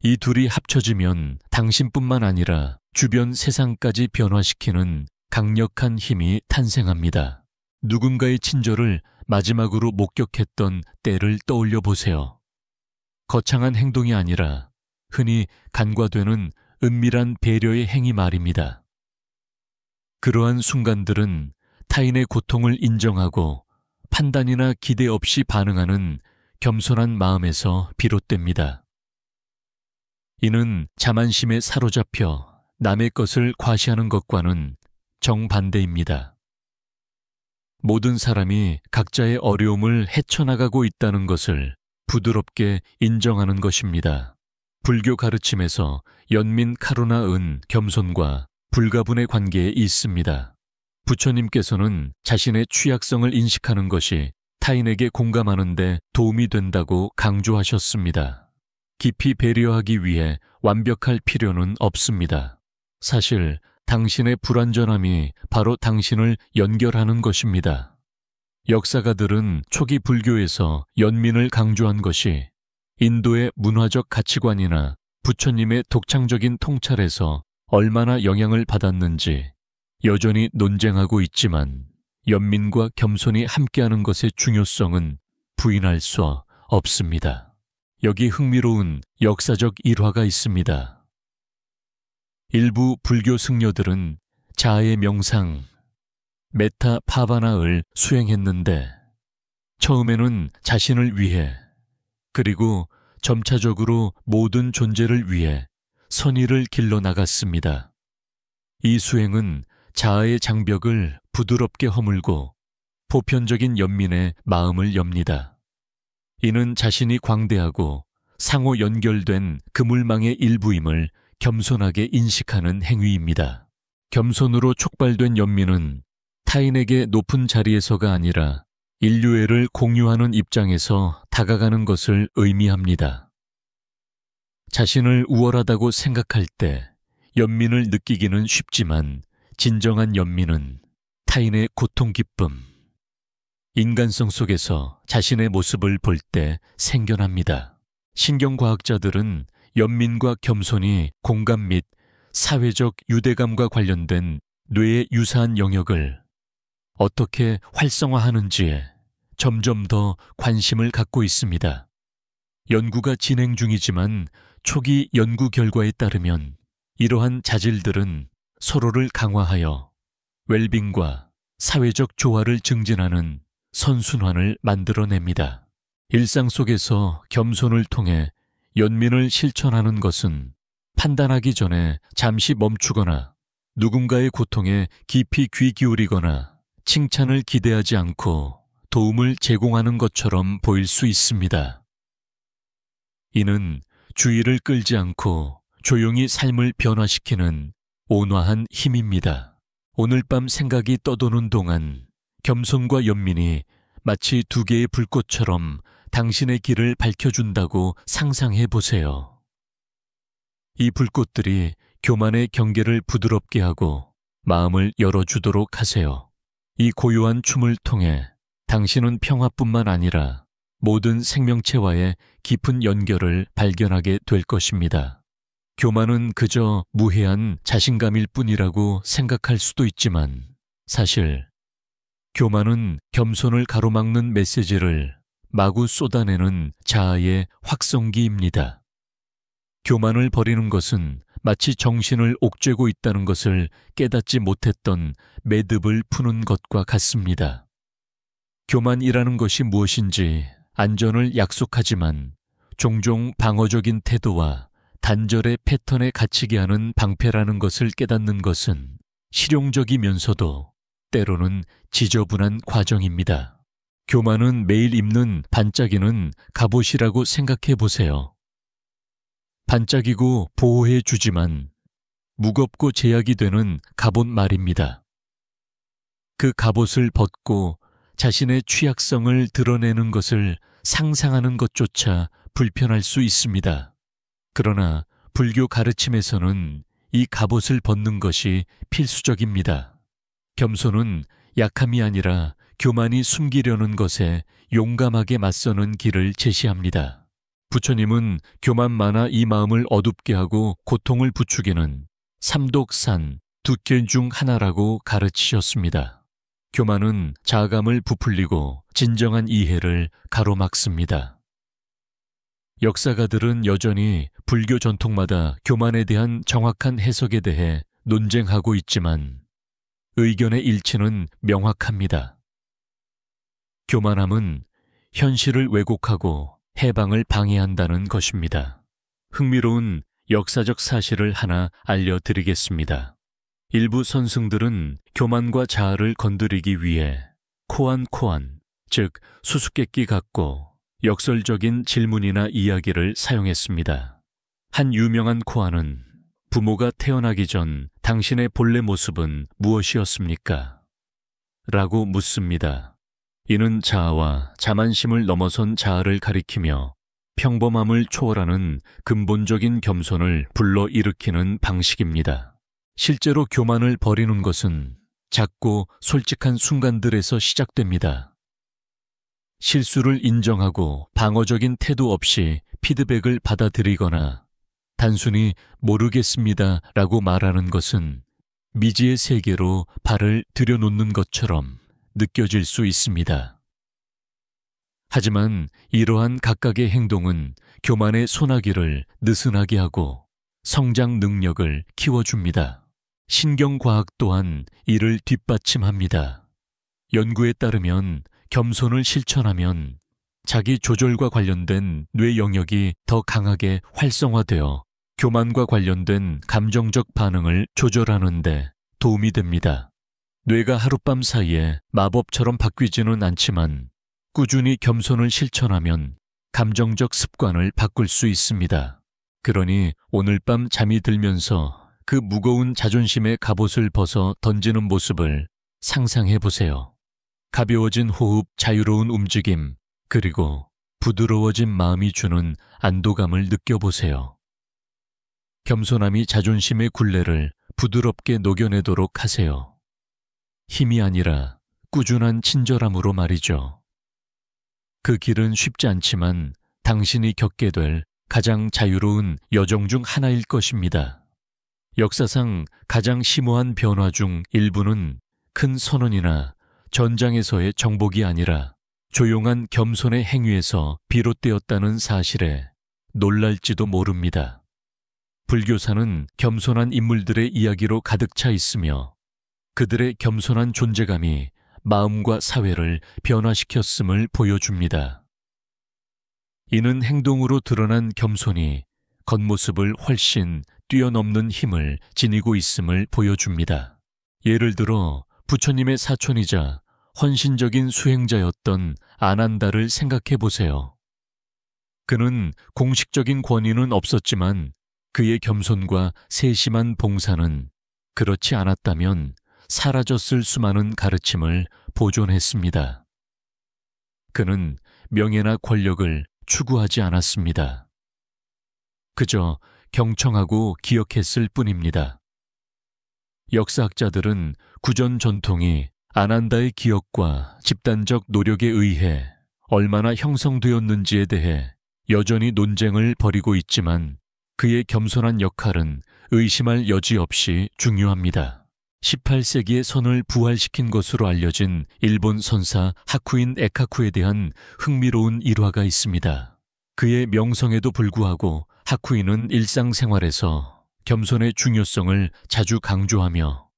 S1: 이 둘이 합쳐지면 당신뿐만 아니라 주변 세상까지 변화시키는 강력한 힘이 탄생합니다. 누군가의 친절을 마지막으로 목격했던 때를 떠올려 보세요. 거창한 행동이 아니라 흔히 간과되는 은밀한 배려의 행위 말입니다. 그러한 순간들은 타인의 고통을 인정하고 판단이나 기대 없이 반응하는 겸손한 마음에서 비롯됩니다. 이는 자만심에 사로잡혀 남의 것을 과시하는 것과는 정반대입니다. 모든 사람이 각자의 어려움을 헤쳐나가고 있다는 것을 부드럽게 인정하는 것입니다. 불교 가르침에서 연민 카루나 은 겸손과 불가분의 관계에 있습니다. 부처님께서는 자신의 취약성을 인식하는 것이 타인에게 공감하는 데 도움이 된다고 강조하셨습니다. 깊이 배려하기 위해 완벽할 필요는 없습니다. 사실 당신의 불완전함이 바로 당신을 연결하는 것입니다. 역사가들은 초기 불교에서 연민을 강조한 것이 인도의 문화적 가치관이나 부처님의 독창적인 통찰에서 얼마나 영향을 받았는지 여전히 논쟁하고 있지만 연민과 겸손이 함께하는 것의 중요성은 부인할 수 없습니다. 여기 흥미로운 역사적 일화가 있습니다. 일부 불교 승려들은 자아의 명상, 메타 파바나를 수행했는데 처음에는 자신을 위해 그리고 점차적으로 모든 존재를 위해 선의를 길러 나갔습니다. 이 수행은 자아의 장벽을 부드럽게 허물고 보편적인 연민의 마음을 엽니다. 이는 자신이 광대하고 상호 연결된 그물망의 일부임을 겸손하게 인식하는 행위입니다. 겸손으로 촉발된 연민은 타인에게 높은 자리에서가 아니라 인류애를 공유하는 입장에서 다가가는 것을 의미합니다. 자신을 우월하다고 생각할 때 연민을 느끼기는 쉽지만 진정한 연민은 타인의 고통 기쁨, 인간성 속에서 자신의 모습을 볼 때 생겨납니다. 신경과학자들은 연민과 겸손이 공감 및 사회적 유대감과 관련된 뇌의 유사한 영역을 어떻게 활성화하는지에 점점 더 관심을 갖고 있습니다. 연구가 진행 중이지만 초기 연구 결과에 따르면 이러한 자질들은 서로를 강화하여 웰빙과 사회적 조화를 증진하는 선순환을 만들어냅니다. 일상 속에서 겸손을 통해 연민을 실천하는 것은 판단하기 전에 잠시 멈추거나 누군가의 고통에 깊이 귀 기울이거나 칭찬을 기대하지 않고 도움을 제공하는 것처럼 보일 수 있습니다. 이는 주의를 끌지 않고 조용히 삶을 변화시키는 온화한 힘입니다. 오늘 밤 생각이 떠도는 동안 겸손과 연민이 마치 두 개의 불꽃처럼 당신의 길을 밝혀준다고 상상해 보세요. 이 불꽃들이 교만의 경계를 부드럽게 하고 마음을 열어주도록 하세요. 이 고요한 춤을 통해 당신은 평화뿐만 아니라 모든 생명체와의 깊은 연결을 발견하게 될 것입니다. 교만은 그저 무해한 자신감일 뿐이라고 생각할 수도 있지만 사실 교만은 겸손을 가로막는 메시지를 마구 쏟아내는 자아의 확성기입니다. 교만을 버리는 것은 마치 정신을 옥죄고 있다는 것을 깨닫지 못했던 매듭을 푸는 것과 같습니다. 교만이라는 것이 무엇인지 안전을 약속하지만 종종 방어적인 태도와 단절의 패턴에 갇히게 하는 방패라는 것을 깨닫는 것은 실용적이면서도 때로는 지저분한 과정입니다. 교만은 매일 입는 반짝이는 갑옷이라고 생각해 보세요. 반짝이고 보호해 주지만 무겁고 제약이 되는 갑옷 말입니다. 그 갑옷을 벗고 자신의 취약성을 드러내는 것을 상상하는 것조차 불편할 수 있습니다. 그러나 불교 가르침에서는 이 갑옷을 벗는 것이 필수적입니다. 겸손은 약함이 아니라 교만이 숨기려는 것에 용감하게 맞서는 길을 제시합니다. 부처님은 교만 많아 이 마음을 어둡게 하고 고통을 부추기는 삼독산 두 길 중 하나라고 가르치셨습니다. 교만은 자아감을 부풀리고 진정한 이해를 가로막습니다. 역사가들은 여전히 불교 전통마다 교만에 대한 정확한 해석에 대해 논쟁하고 있지만 의견의 일치는 명확합니다. 교만함은 현실을 왜곡하고 해방을 방해한다는 것입니다. 흥미로운 역사적 사실을 하나 알려드리겠습니다. 일부 선승들은 교만과 자아를 건드리기 위해 코안, 즉 수수께끼 같고 역설적인 질문이나 이야기를 사용했습니다. 한 유명한 코안은 부모가 태어나기 전 당신의 본래 모습은 무엇이었습니까? 라고 묻습니다. 이는 자아와 자만심을 넘어선 자아를 가리키며 평범함을 초월하는 근본적인 겸손을 불러일으키는 방식입니다. 실제로 교만을 버리는 것은 작고 솔직한 순간들에서 시작됩니다. 실수를 인정하고 방어적인 태도 없이 피드백을 받아들이거나 단순히 모르겠습니다 라고 말하는 것은 미지의 세계로 발을 들여놓는 것처럼 느껴질 수 있습니다. 하지만 이러한 각각의 행동은 교만의 소나기를 느슨하게 하고 성장 능력을 키워줍니다. 신경과학 또한 이를 뒷받침합니다. 연구에 따르면 겸손을 실천하면 자기 조절과 관련된 뇌 영역이 더 강하게 활성화되어 교만과 관련된 감정적 반응을 조절하는 데 도움이 됩니다. 뇌가 하룻밤 사이에 마법처럼 바뀌지는 않지만 꾸준히 겸손을 실천하면 감정적 습관을 바꿀 수 있습니다. 그러니 오늘 밤 잠이 들면서 그 무거운 자존심의 갑옷을 벗어 던지는 모습을 상상해 보세요. 가벼워진 호흡, 자유로운 움직임, 그리고 부드러워진 마음이 주는 안도감을 느껴보세요. 겸손함이 자존심의 굴레를 부드럽게 녹여내도록 하세요. 힘이 아니라 꾸준한 친절함으로 말이죠. 그 길은 쉽지 않지만 당신이 겪게 될 가장 자유로운 여정 중 하나일 것입니다. 역사상 가장 심오한 변화 중 일부는 큰 선언이나 전장에서의 정복이 아니라 조용한 겸손의 행위에서 비롯되었다는 사실에 놀랄지도 모릅니다. 불교사는 겸손한 인물들의 이야기로 가득 차 있으며 그들의 겸손한 존재감이 마음과 사회를 변화시켰음을 보여줍니다. 이는 행동으로 드러난 겸손이 겉모습을 훨씬 뛰어넘는 힘을 지니고 있음을 보여줍니다. 예를 들어 부처님의 사촌이자 헌신적인 수행자였던 아난다를 생각해 보세요. 그는 공식적인 권위는 없었지만 그의 겸손과 세심한 봉사는 그렇지 않았다면 사라졌을 수많은 가르침을 보존했습니다. 그는 명예나 권력을 추구하지 않았습니다. 그저 경청하고 기억했을 뿐입니다. 역사학자들은 구전 전통이 아난다의 기억과 집단적 노력에 의해 얼마나 형성되었는지에 대해 여전히 논쟁을 벌이고 있지만 그의 겸손한 역할은 의심할 여지 없이 중요합니다. 18세기의 선을 부활시킨 것으로 알려진 일본 선사 하쿠인 에카쿠에 대한 흥미로운 일화가 있습니다. 그의 명성에도 불구하고 하쿠인은 일상생활에서 겸손의 중요성을 자주 강조하며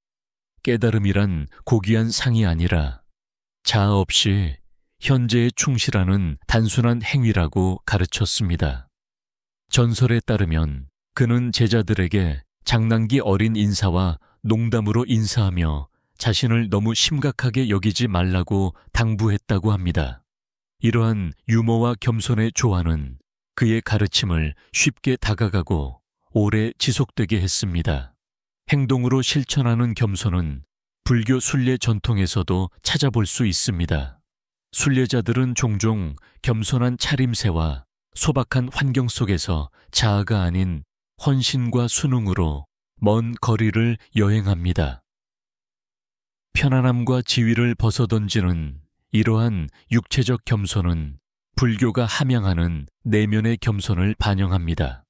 S1: 깨달음이란 고귀한 상이 아니라 자아 없이 현재에 충실하는 단순한 행위라고 가르쳤습니다. 전설에 따르면 그는 제자들에게 장난기 어린 인사와 농담으로 인사하며 자신을 너무 심각하게 여기지 말라고 당부했다고 합니다. 이러한 유머와 겸손의 조화는 그의 가르침을 쉽게 다가가고 오래 지속되게 했습니다. 행동으로 실천하는 겸손은 불교 순례 전통에서도 찾아볼 수 있습니다. 순례자들은 종종 겸손한 차림새와 소박한 환경 속에서 자아가 아닌 헌신과 순응으로 먼 거리를 여행합니다. 편안함과 지위를 벗어던지는 이러한 육체적 겸손은 불교가 함양하는 내면의 겸손을 반영합니다.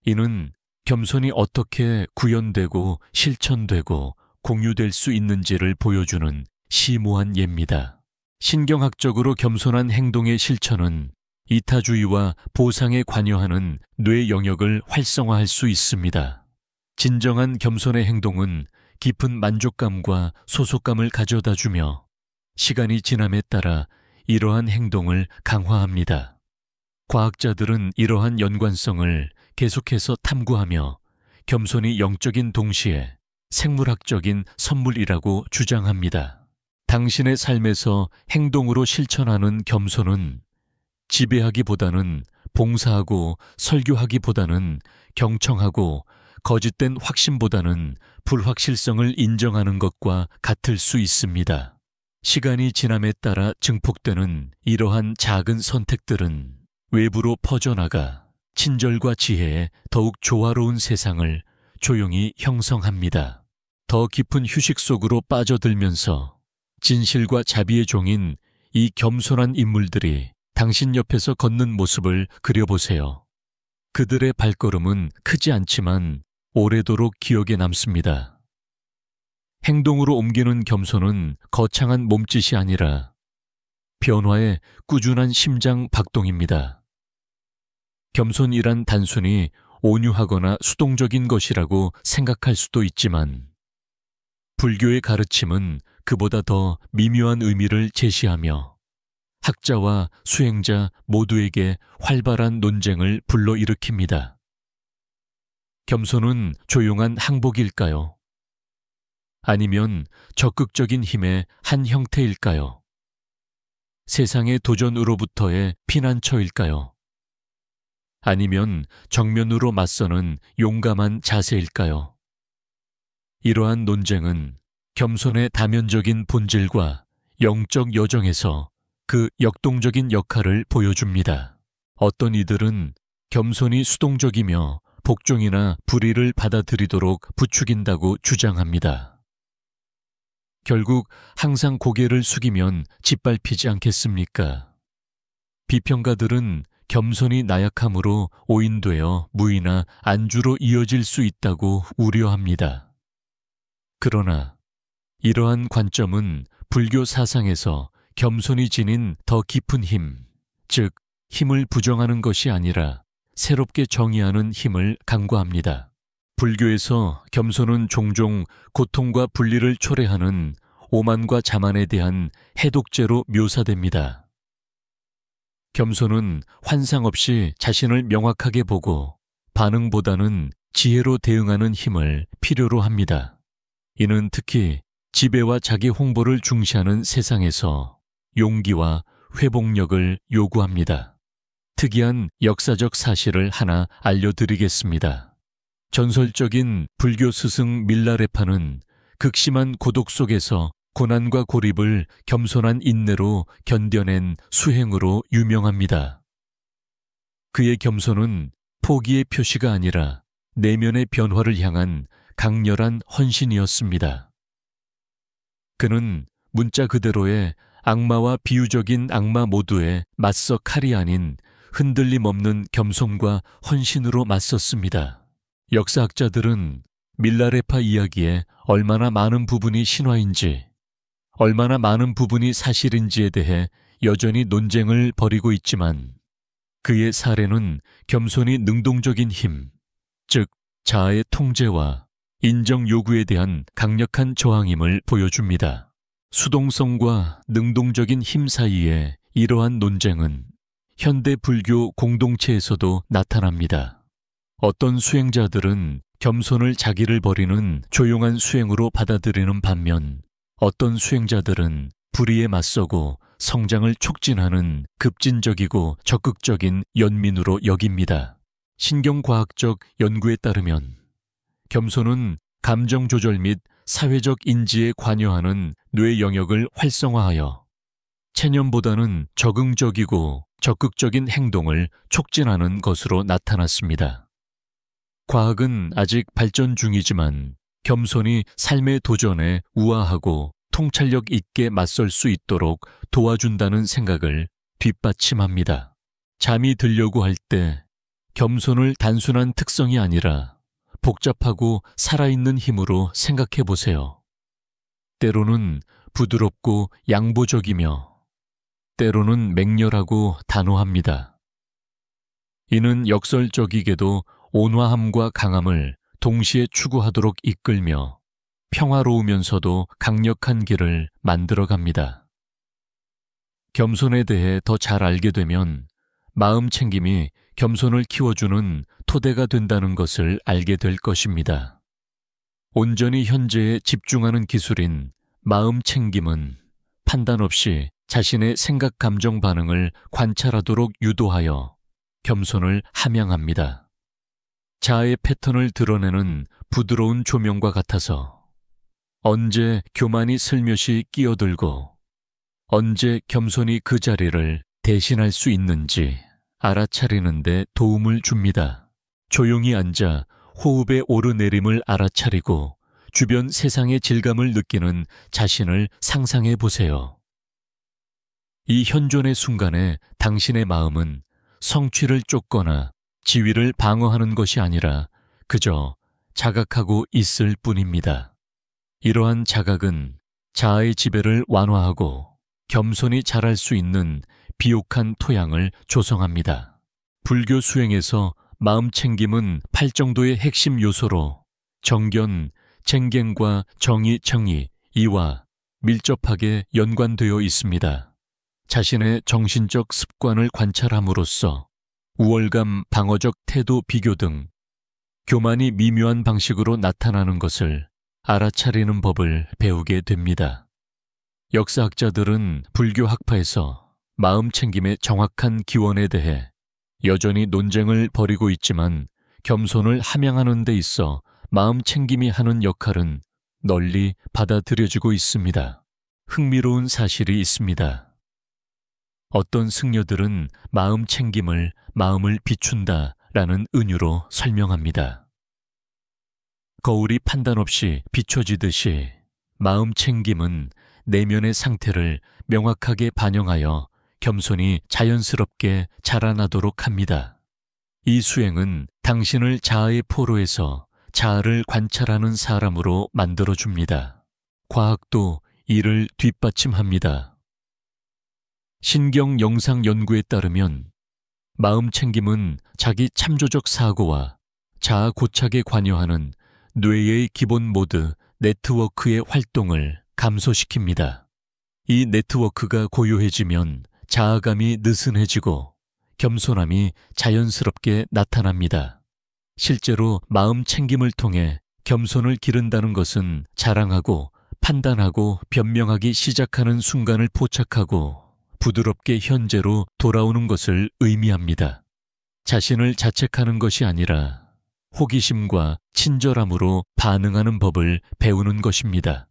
S1: 이는 겸손이 어떻게 구현되고 실천되고 공유될 수 있는지를 보여주는 심오한 예입니다. 신경학적으로 겸손한 행동의 실천은 이타주의와 보상에 관여하는 뇌 영역을 활성화할 수 있습니다. 진정한 겸손의 행동은 깊은 만족감과 소속감을 가져다주며 시간이 지남에 따라 이러한 행동을 강화합니다. 과학자들은 이러한 연관성을 계속해서 탐구하며 겸손이 영적인 동시에 생물학적인 선물이라고 주장합니다. 당신의 삶에서 행동으로 실천하는 겸손은 지배하기보다는 봉사하고 설교하기보다는 경청하고 거짓된 확신보다는 불확실성을 인정하는 것과 같을 수 있습니다. 시간이 지남에 따라 증폭되는 이러한 작은 선택들은 외부로 퍼져나가 친절과 지혜에 더욱 조화로운 세상을 조용히 형성합니다. 더 깊은 휴식 속으로 빠져들면서 진실과 자비의 종인 이 겸손한 인물들이 당신 옆에서 걷는 모습을 그려보세요. 그들의 발걸음은 크지 않지만 오래도록 기억에 남습니다. 행동으로 옮기는 겸손은 거창한 몸짓이 아니라 변화의 꾸준한 심장 박동입니다. 겸손이란 단순히 온유하거나 수동적인 것이라고 생각할 수도 있지만 불교의 가르침은 그보다 더 미묘한 의미를 제시하며 학자와 수행자 모두에게 활발한 논쟁을 불러일으킵니다. 겸손은 조용한 항복일까요? 아니면 적극적인 힘의 한 형태일까요? 세상의 도전으로부터의 피난처일까요? 아니면 정면으로 맞서는 용감한 자세일까요? 이러한 논쟁은 겸손의 다면적인 본질과 영적 여정에서 그 역동적인 역할을 보여줍니다. 어떤 이들은 겸손이 수동적이며 복종이나 불의를 받아들이도록 부추긴다고 주장합니다. 결국 항상 고개를 숙이면 짓밟히지 않겠습니까? 비평가들은 겸손이 나약함으로 오인되어 무의나 안주로 이어질 수 있다고 우려합니다. 그러나 이러한 관점은 불교 사상에서 겸손이 지닌 더 깊은 힘, 즉 힘을 부정하는 것이 아니라 새롭게 정의하는 힘을 강구합니다. 불교에서 겸손은 종종 고통과 분리를 초래하는 오만과 자만에 대한 해독제로 묘사됩니다. 겸손은 환상 없이 자신을 명확하게 보고 반응보다는 지혜로 대응하는 힘을 필요로 합니다. 이는 특히 지배와 자기 홍보를 중시하는 세상에서 용기와 회복력을 요구합니다. 특이한 역사적 사실을 하나 알려드리겠습니다. 전설적인 불교 스승 밀라레파는 극심한 고독 속에서 고난과 고립을 겸손한 인내로 견뎌낸 수행으로 유명합니다. 그의 겸손은 포기의 표시가 아니라 내면의 변화를 향한 강렬한 헌신이었습니다. 그는 문자 그대로의 악마와 비유적인 악마 모두에 맞서 칼이 아닌 흔들림 없는 겸손과 헌신으로 맞섰습니다. 역사학자들은 밀라레파 이야기에 얼마나 많은 부분이 신화인지, 얼마나 많은 부분이 사실인지에 대해 여전히 논쟁을 벌이고 있지만 그의 사례는 겸손이 능동적인 힘, 즉 자아의 통제와 인정 요구에 대한 강력한 저항임을 보여줍니다. 수동성과 능동적인 힘 사이에 이러한 논쟁은 현대 불교 공동체에서도 나타납니다. 어떤 수행자들은 겸손을 자기를 버리는 조용한 수행으로 받아들이는 반면 어떤 수행자들은 불의에 맞서고 성장을 촉진하는 급진적이고 적극적인 연민으로 여깁니다. 신경과학적 연구에 따르면 겸손은 감정 조절 및 사회적 인지에 관여하는 뇌 영역을 활성화하여 체념보다는 적응적이고 적극적인 행동을 촉진하는 것으로 나타났습니다. 과학은 아직 발전 중이지만 겸손이 삶의 도전에 우아하고 통찰력 있게 맞설 수 있도록 도와준다는 생각을 뒷받침합니다. 잠이 들려고 할 때 겸손을 단순한 특성이 아니라 복잡하고 살아있는 힘으로 생각해 보세요. 때로는 부드럽고 양보적이며 때로는 맹렬하고 단호합니다. 이는 역설적이게도 온화함과 강함을 동시에 추구하도록 이끌며 평화로우면서도 강력한 길을 만들어갑니다. 겸손에 대해 더 잘 알게 되면 마음 챙김이 겸손을 키워주는 토대가 된다는 것을 알게 될 것입니다. 온전히 현재에 집중하는 기술인 마음 챙김은 판단 없이 자신의 생각 감정 반응을 관찰하도록 유도하여 겸손을 함양합니다. 자아의 패턴을 드러내는 부드러운 조명과 같아서 언제 교만이 슬며시 끼어들고 언제 겸손이 그 자리를 대신할 수 있는지 알아차리는 데 도움을 줍니다. 조용히 앉아 호흡의 오르내림을 알아차리고 주변 세상의 질감을 느끼는 자신을 상상해 보세요. 이 현존의 순간에 당신의 마음은 성취를 쫓거나 지위를 방어하는 것이 아니라 그저 자각하고 있을 뿐입니다. 이러한 자각은 자아의 지배를 완화하고 겸손히 자랄 수 있는 비옥한 토양을 조성합니다. 불교 수행에서 마음 챙김은 팔정도의 핵심 요소로 정견, 쟁갱과 정의, 청의, 이와 밀접하게 연관되어 있습니다. 자신의 정신적 습관을 관찰함으로써 우월감, 방어적 태도, 비교 등 교만이 미묘한 방식으로 나타나는 것을 알아차리는 법을 배우게 됩니다. 역사학자들은 불교 학파에서 마음 챙김의 정확한 기원에 대해 여전히 논쟁을 벌이고 있지만 겸손을 함양하는 데 있어 마음 챙김이 하는 역할은 널리 받아들여지고 있습니다. 흥미로운 사실이 있습니다. 어떤 승려들은 마음 챙김을 마음을 비춘다 라는 은유로 설명합니다. 거울이 판단 없이 비춰지듯이 마음 챙김은 내면의 상태를 명확하게 반영하여 겸손이 자연스럽게 자라나도록 합니다. 이 수행은 당신을 자아의 포로에서 자아를 관찰하는 사람으로 만들어줍니다. 과학도 이를 뒷받침합니다. 신경 영상 연구에 따르면 마음 챙김은 자기 참조적 사고와 자아 고착에 관여하는 뇌의 기본 모드 네트워크의 활동을 감소시킵니다. 이 네트워크가 고요해지면 자아감이 느슨해지고 겸손함이 자연스럽게 나타납니다. 실제로 마음 챙김을 통해 겸손을 기른다는 것은 자랑하고 판단하고 변명하기 시작하는 순간을 포착하고 부드럽게 현재로 돌아오는 것을 의미합니다. 자신을 자책하는 것이 아니라 호기심과 친절함으로 반응하는 법을 배우는 것입니다.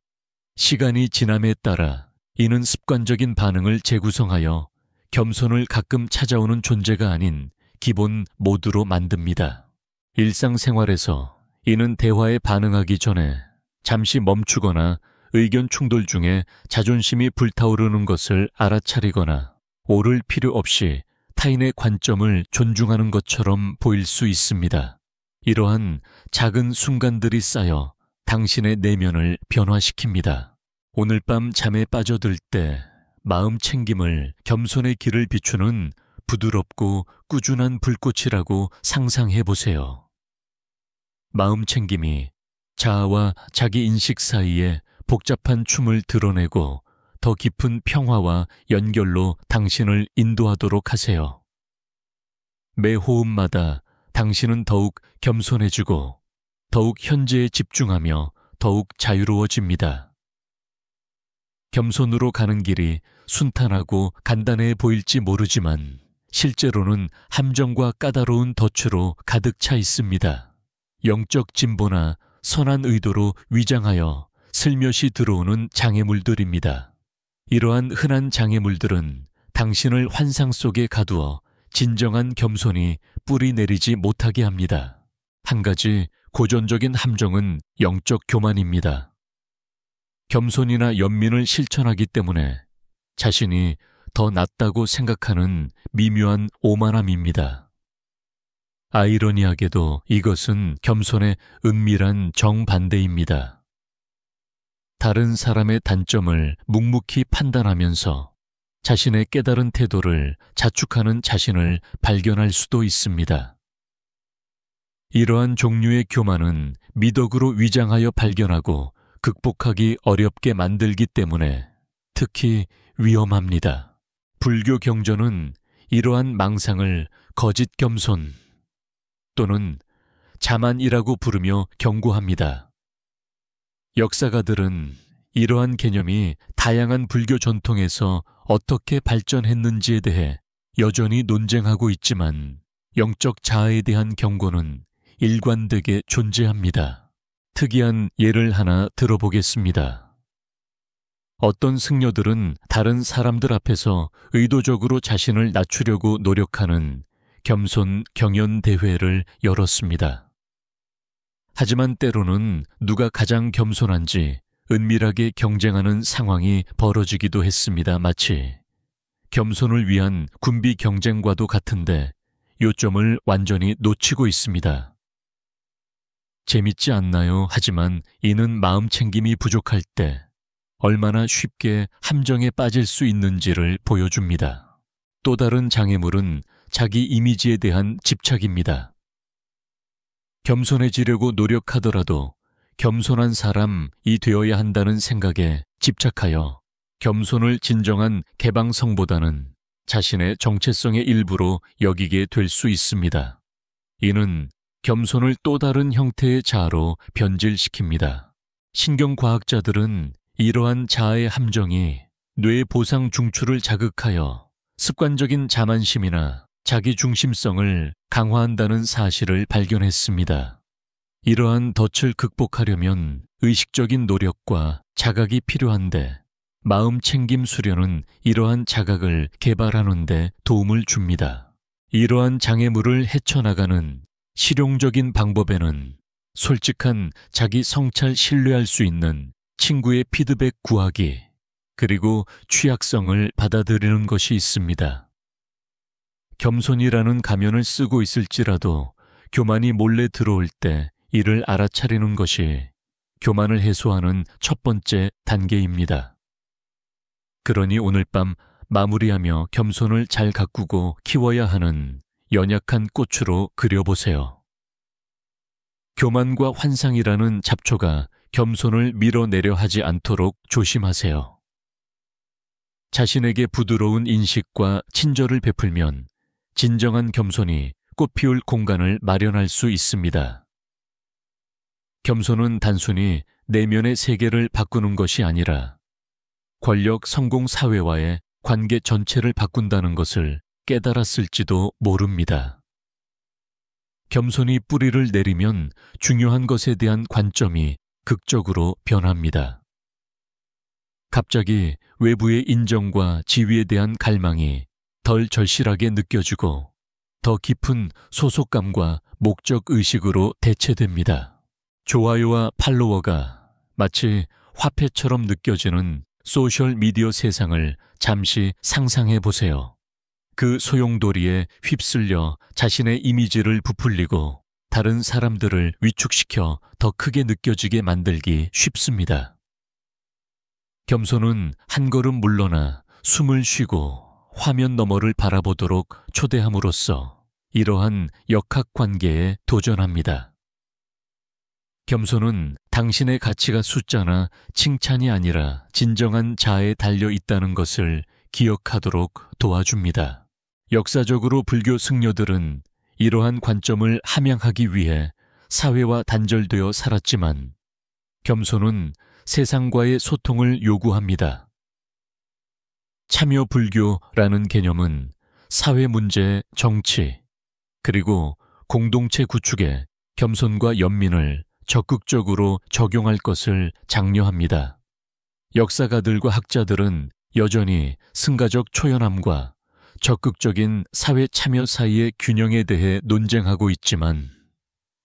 S1: 시간이 지남에 따라 이는 습관적인 반응을 재구성하여 겸손을 가끔 찾아오는 존재가 아닌 기본 모드로 만듭니다. 일상생활에서 이는 대화에 반응하기 전에 잠시 멈추거나 의견 충돌 중에 자존심이 불타오르는 것을 알아차리거나 옳을 필요 없이 타인의 관점을 존중하는 것처럼 보일 수 있습니다. 이러한 작은 순간들이 쌓여 당신의 내면을 변화시킵니다. 오늘 밤 잠에 빠져들 때 마음 챙김을 겸손의 길을 비추는 부드럽고 꾸준한 불꽃이라고 상상해 보세요. 마음 챙김이 자아와 자기 인식 사이에 복잡한 춤을 드러내고 더 깊은 평화와 연결로 당신을 인도하도록 하세요. 매 호흡마다 당신은 더욱 겸손해지고 더욱 현재에 집중하며 더욱 자유로워집니다. 겸손으로 가는 길이 순탄하고 간단해 보일지 모르지만 실제로는 함정과 까다로운 덫으로 가득 차 있습니다. 영적 진보나 선한 의도로 위장하여 슬며시 들어오는 장애물들입니다. 이러한 흔한 장애물들은 당신을 환상 속에 가두어 진정한 겸손이 뿌리 내리지 못하게 합니다. 한 가지 고전적인 함정은 영적 교만입니다. 겸손이나 연민을 실천하기 때문에 자신이 더 낫다고 생각하는 미묘한 오만함입니다. 아이러니하게도 이것은 겸손의 은밀한 정반대입니다. 다른 사람의 단점을 묵묵히 판단하면서 자신의 깨달은 태도를 자축하는 자신을 발견할 수도 있습니다. 이러한 종류의 교만은 미덕으로 위장하여 발견하고 극복하기 어렵게 만들기 때문에 특히 위험합니다. 불교 경전은 이러한 망상을 거짓 겸손 또는 자만이라고 부르며 경고합니다. 역사가들은 이러한 개념이 다양한 불교 전통에서 어떻게 발전했는지에 대해 여전히 논쟁하고 있지만 영적 자아에 대한 경고는 일관되게 존재합니다. 특이한 예를 하나 들어보겠습니다. 어떤 승려들은 다른 사람들 앞에서 의도적으로 자신을 낮추려고 노력하는 겸손 경연 대회를 열었습니다. 하지만 때로는 누가 가장 겸손한지 은밀하게 경쟁하는 상황이 벌어지기도 했습니다. 마치 겸손을 위한 군비 경쟁과도 같은데 요점을 완전히 놓치고 있습니다. 재밌지 않나요? 하지만 이는 마음 챙김이 부족할 때 얼마나 쉽게 함정에 빠질 수 있는지를 보여줍니다. 또 다른 장애물은 자기 이미지에 대한 집착입니다. 겸손해지려고 노력하더라도 겸손한 사람이 되어야 한다는 생각에 집착하여 겸손을 진정한 개방성보다는 자신의 정체성의 일부로 여기게 될 수 있습니다. 이는 겸손을 또 다른 형태의 자아로 변질시킵니다. 신경과학자들은 이러한 자아의 함정이 뇌 보상 중추를 자극하여 습관적인 자만심이나 자기중심성을 강화한다는 사실을 발견했습니다. 이러한 덫을 극복하려면 의식적인 노력과 자각이 필요한데 마음 챙김 수련은 이러한 자각을 개발하는 데 도움을 줍니다. 이러한 장애물을 헤쳐나가는 실용적인 방법에는 솔직한 자기 성찰 신뢰할 수 있는 친구의 피드백 구하기, 그리고 취약성을 받아들이는 것이 있습니다. 겸손이라는 가면을 쓰고 있을지라도 교만이 몰래 들어올 때 이를 알아차리는 것이 교만을 해소하는 첫 번째 단계입니다. 그러니 오늘 밤 마무리하며 겸손을 잘 가꾸고 키워야 하는 연약한 꽃으로 그려보세요. 교만과 환상이라는 잡초가 겸손을 밀어내려 하지 않도록 조심하세요. 자신에게 부드러운 인식과 친절을 베풀면 진정한 겸손이 꽃피울 공간을 마련할 수 있습니다. 겸손은 단순히 내면의 세계를 바꾸는 것이 아니라 권력 성공 사회와의 관계 전체를 바꾼다는 것을 깨달았을지도 모릅니다. 겸손이 뿌리를 내리면 중요한 것에 대한 관점이 극적으로 변합니다. 갑자기 외부의 인정과 지위에 대한 갈망이 덜 절실하게 느껴지고 더 깊은 소속감과 목적의식으로 대체됩니다. 좋아요와 팔로워가 마치 화폐처럼 느껴지는 소셜미디어 세상을 잠시 상상해 보세요. 그 소용돌이에 휩쓸려 자신의 이미지를 부풀리고 다른 사람들을 위축시켜 더 크게 느껴지게 만들기 쉽습니다. 겸손은 한 걸음 물러나 숨을 쉬고 화면 너머를 바라보도록 초대함으로써 이러한 역학관계에 도전합니다. 겸손은 당신의 가치가 숫자나 칭찬이 아니라 진정한 자아에 달려 있다는 것을 기억하도록 도와줍니다. 역사적으로 불교 승려들은 이러한 관점을 함양하기 위해 사회와 단절되어 살았지만 겸손은 세상과의 소통을 요구합니다. 참여 불교라는 개념은 사회 문제, 정치, 그리고 공동체 구축에 겸손과 연민을 적극적으로 적용할 것을 장려합니다. 역사가들과 학자들은 여전히 승가적 초연함과 적극적인 사회 참여 사이의 균형에 대해 논쟁하고 있지만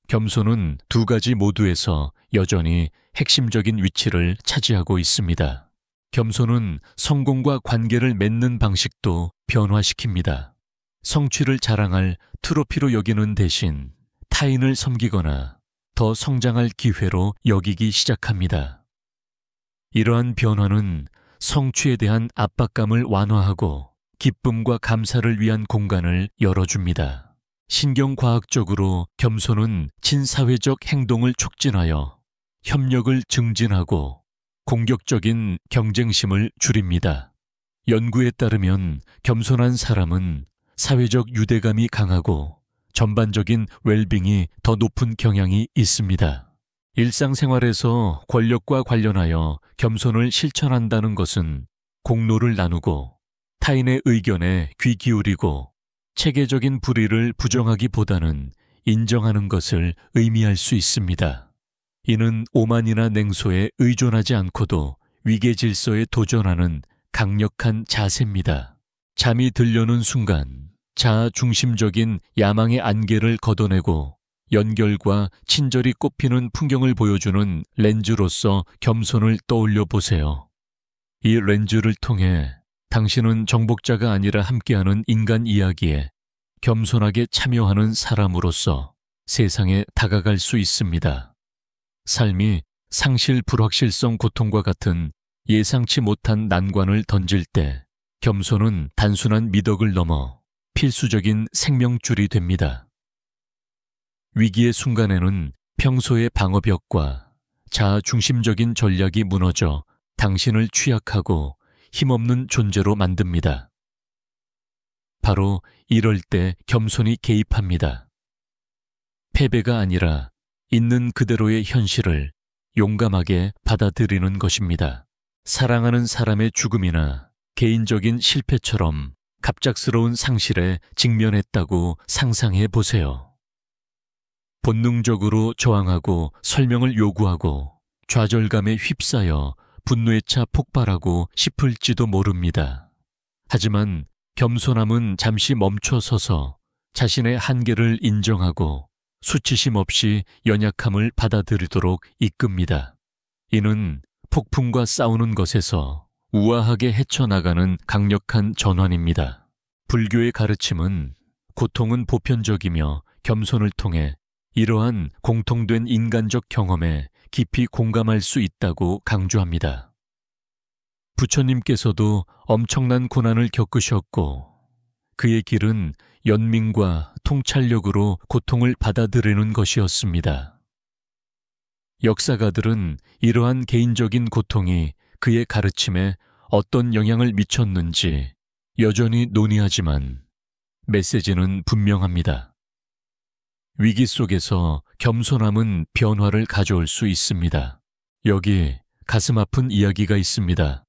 S1: 겸손은 두 가지 모두에서 여전히 핵심적인 위치를 차지하고 있습니다. 겸손은 성공과 관계를 맺는 방식도 변화시킵니다. 성취를 자랑할 트로피로 여기는 대신 타인을 섬기거나 더 성장할 기회로 여기기 시작합니다. 이러한 변화는 성취에 대한 압박감을 완화하고 기쁨과 감사를 위한 공간을 열어줍니다. 신경과학적으로 겸손은 친사회적 행동을 촉진하여 협력을 증진하고 공격적인 경쟁심을 줄입니다. 연구에 따르면 겸손한 사람은 사회적 유대감이 강하고 전반적인 웰빙이 더 높은 경향이 있습니다. 일상생활에서 권력과 관련하여 겸손을 실천한다는 것은 공로를 나누고 타인의 의견에 귀 기울이고 체계적인 불의를 부정하기보다는 인정하는 것을 의미할 수 있습니다. 이는 오만이나 냉소에 의존하지 않고도 위계 질서에 도전하는 강력한 자세입니다. 잠이 들려는 순간 자아 중심적인 야망의 안개를 걷어내고 연결과 친절이 꽃피는 풍경을 보여주는 렌즈로서 겸손을 떠올려 보세요. 이 렌즈를 통해 당신은 정복자가 아니라 함께하는 인간 이야기에 겸손하게 참여하는 사람으로서 세상에 다가갈 수 있습니다. 삶이 상실 불확실성 고통과 같은 예상치 못한 난관을 던질 때 겸손은 단순한 미덕을 넘어 필수적인 생명줄이 됩니다. 위기의 순간에는 평소의 방어벽과 자아 중심적인 전략이 무너져 당신을 취약하고 힘없는 존재로 만듭니다. 바로 이럴 때 겸손이 개입합니다. 패배가 아니라 있는 그대로의 현실을 용감하게 받아들이는 것입니다. 사랑하는 사람의 죽음이나 개인적인 실패처럼 갑작스러운 상실에 직면했다고 상상해 보세요. 본능적으로 저항하고 설명을 요구하고 좌절감에 휩싸여 분노에 차 폭발하고 싶을지도 모릅니다. 하지만 겸손함은 잠시 멈춰서서 자신의 한계를 인정하고 수치심 없이 연약함을 받아들이도록 이끕니다. 이는 폭풍과 싸우는 것에서 우아하게 헤쳐나가는 강력한 전환입니다. 불교의 가르침은 고통은 보편적이며 겸손을 통해 이러한 공통된 인간적 경험에 깊이 공감할 수 있다고 강조합니다. 부처님께서도 엄청난 고난을 겪으셨고 그의 길은 연민과 통찰력으로 고통을 받아들이는 것이었습니다. 역사가들은 이러한 개인적인 고통이 그의 가르침에 어떤 영향을 미쳤는지 여전히 논의하지만 메시지는 분명합니다. 위기 속에서 겸손함은 변화를 가져올 수 있습니다. 여기 가슴 아픈 이야기가 있습니다.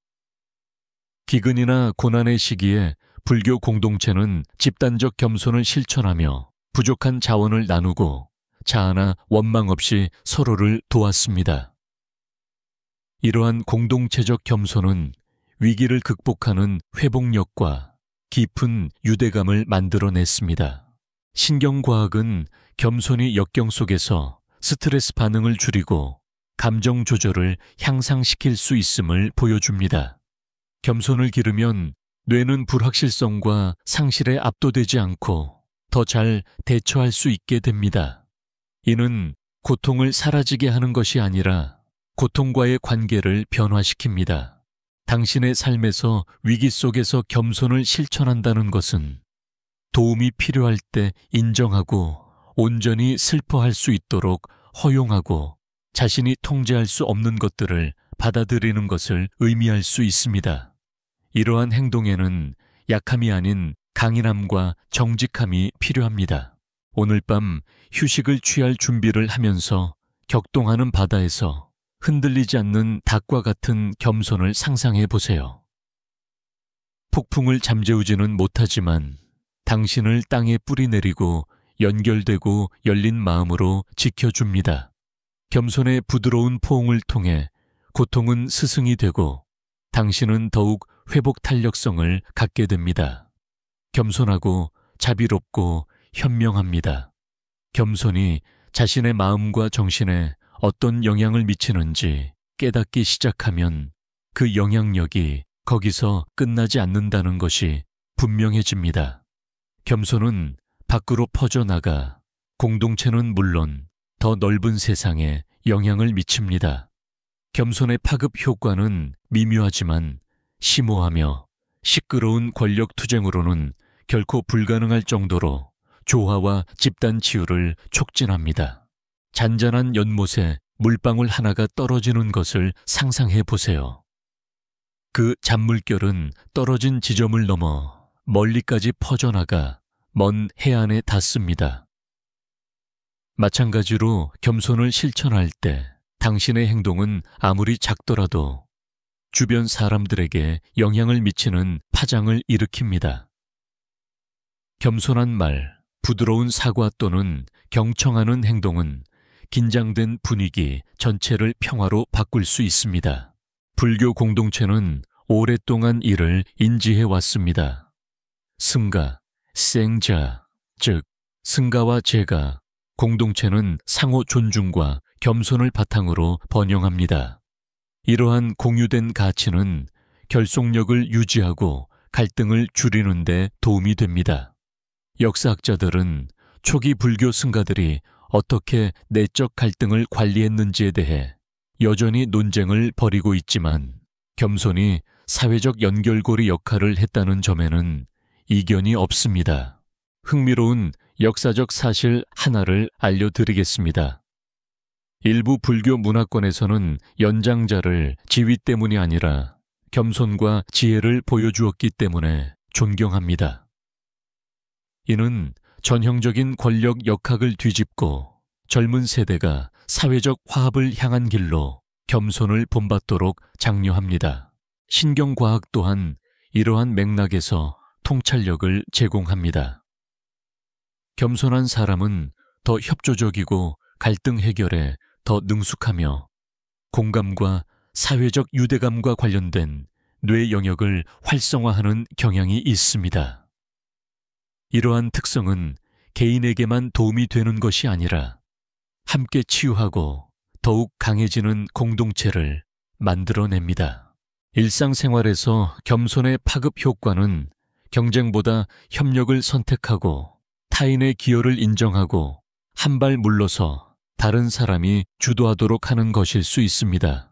S1: 기근이나 고난의 시기에 불교 공동체는 집단적 겸손을 실천하며 부족한 자원을 나누고 자아나 원망 없이 서로를 도왔습니다. 이러한 공동체적 겸손은 위기를 극복하는 회복력과 깊은 유대감을 만들어냈습니다. 신경과학은 겸손이 역경 속에서 스트레스 반응을 줄이고 감정 조절을 향상시킬 수 있음을 보여줍니다. 겸손을 기르면 뇌는 불확실성과 상실에 압도되지 않고 더 잘 대처할 수 있게 됩니다. 이는 고통을 사라지게 하는 것이 아니라 고통과의 관계를 변화시킵니다. 당신의 삶에서 위기 속에서 겸손을 실천한다는 것은 도움이 필요할 때 인정하고 온전히 슬퍼할 수 있도록 허용하고 자신이 통제할 수 없는 것들을 받아들이는 것을 의미할 수 있습니다. 이러한 행동에는 약함이 아닌 강인함과 정직함이 필요합니다. 오늘 밤 휴식을 취할 준비를 하면서 격동하는 바다에서 흔들리지 않는 닭과 같은 겸손을 상상해 보세요. 폭풍을 잠재우지는 못하지만 당신을 땅에 뿌리내리고 연결되고 열린 마음으로 지켜줍니다. 겸손의 부드러운 포옹을 통해 고통은 스승이 되고 당신은 더욱 회복 탄력성을 갖게 됩니다. 겸손하고 자비롭고 현명합니다. 겸손이 자신의 마음과 정신에 어떤 영향을 미치는지 깨닫기 시작하면 그 영향력이 거기서 끝나지 않는다는 것이 분명해집니다. 겸손은 밖으로 퍼져나가 공동체는 물론 더 넓은 세상에 영향을 미칩니다. 겸손의 파급 효과는 미묘하지만 심오하며 시끄러운 권력 투쟁으로는 결코 불가능할 정도로 조화와 집단 치유를 촉진합니다. 잔잔한 연못에 물방울 하나가 떨어지는 것을 상상해 보세요. 그 잔물결은 떨어진 지점을 넘어 멀리까지 퍼져나가 먼 해안에 닿습니다. 마찬가지로 겸손을 실천할 때 당신의 행동은 아무리 작더라도 주변 사람들에게 영향을 미치는 파장을 일으킵니다. 겸손한 말, 부드러운 사과 또는 경청하는 행동은 긴장된 분위기 전체를 평화로 바꿀 수 있습니다. 불교 공동체는 오랫동안 이를 인지해 왔습니다. 승가, 생자, 즉 승가와 제가, 공동체는 상호 존중과 겸손을 바탕으로 번영합니다. 이러한 공유된 가치는 결속력을 유지하고 갈등을 줄이는 데 도움이 됩니다. 역사학자들은 초기 불교 승가들이 어떻게 내적 갈등을 관리했는지에 대해 여전히 논쟁을 벌이고 있지만 겸손이 사회적 연결고리 역할을 했다는 점에는 이견이 없습니다. 흥미로운 역사적 사실 하나를 알려드리겠습니다. 일부 불교 문화권에서는 연장자를 지위 때문이 아니라 겸손과 지혜를 보여주었기 때문에 존경합니다. 이는 전형적인 권력 역학을 뒤집고 젊은 세대가 사회적 화합을 향한 길로 겸손을 본받도록 장려합니다. 신경과학 또한 이러한 맥락에서 통찰력을 제공합니다. 겸손한 사람은 더 협조적이고 갈등 해결에 더 능숙하며 공감과 사회적 유대감과 관련된 뇌 영역을 활성화하는 경향이 있습니다. 이러한 특성은 개인에게만 도움이 되는 것이 아니라 함께 치유하고 더욱 강해지는 공동체를 만들어냅니다. 일상생활에서 겸손의 파급 효과는 경쟁보다 협력을 선택하고 타인의 기여를 인정하고 한 발 물러서 다른 사람이 주도하도록 하는 것일 수 있습니다.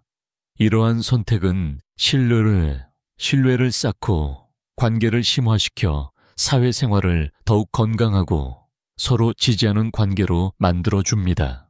S1: 이러한 선택은 신뢰를 쌓고 관계를 심화시켜 사회생활을 더욱 건강하고 서로 지지하는 관계로 만들어줍니다.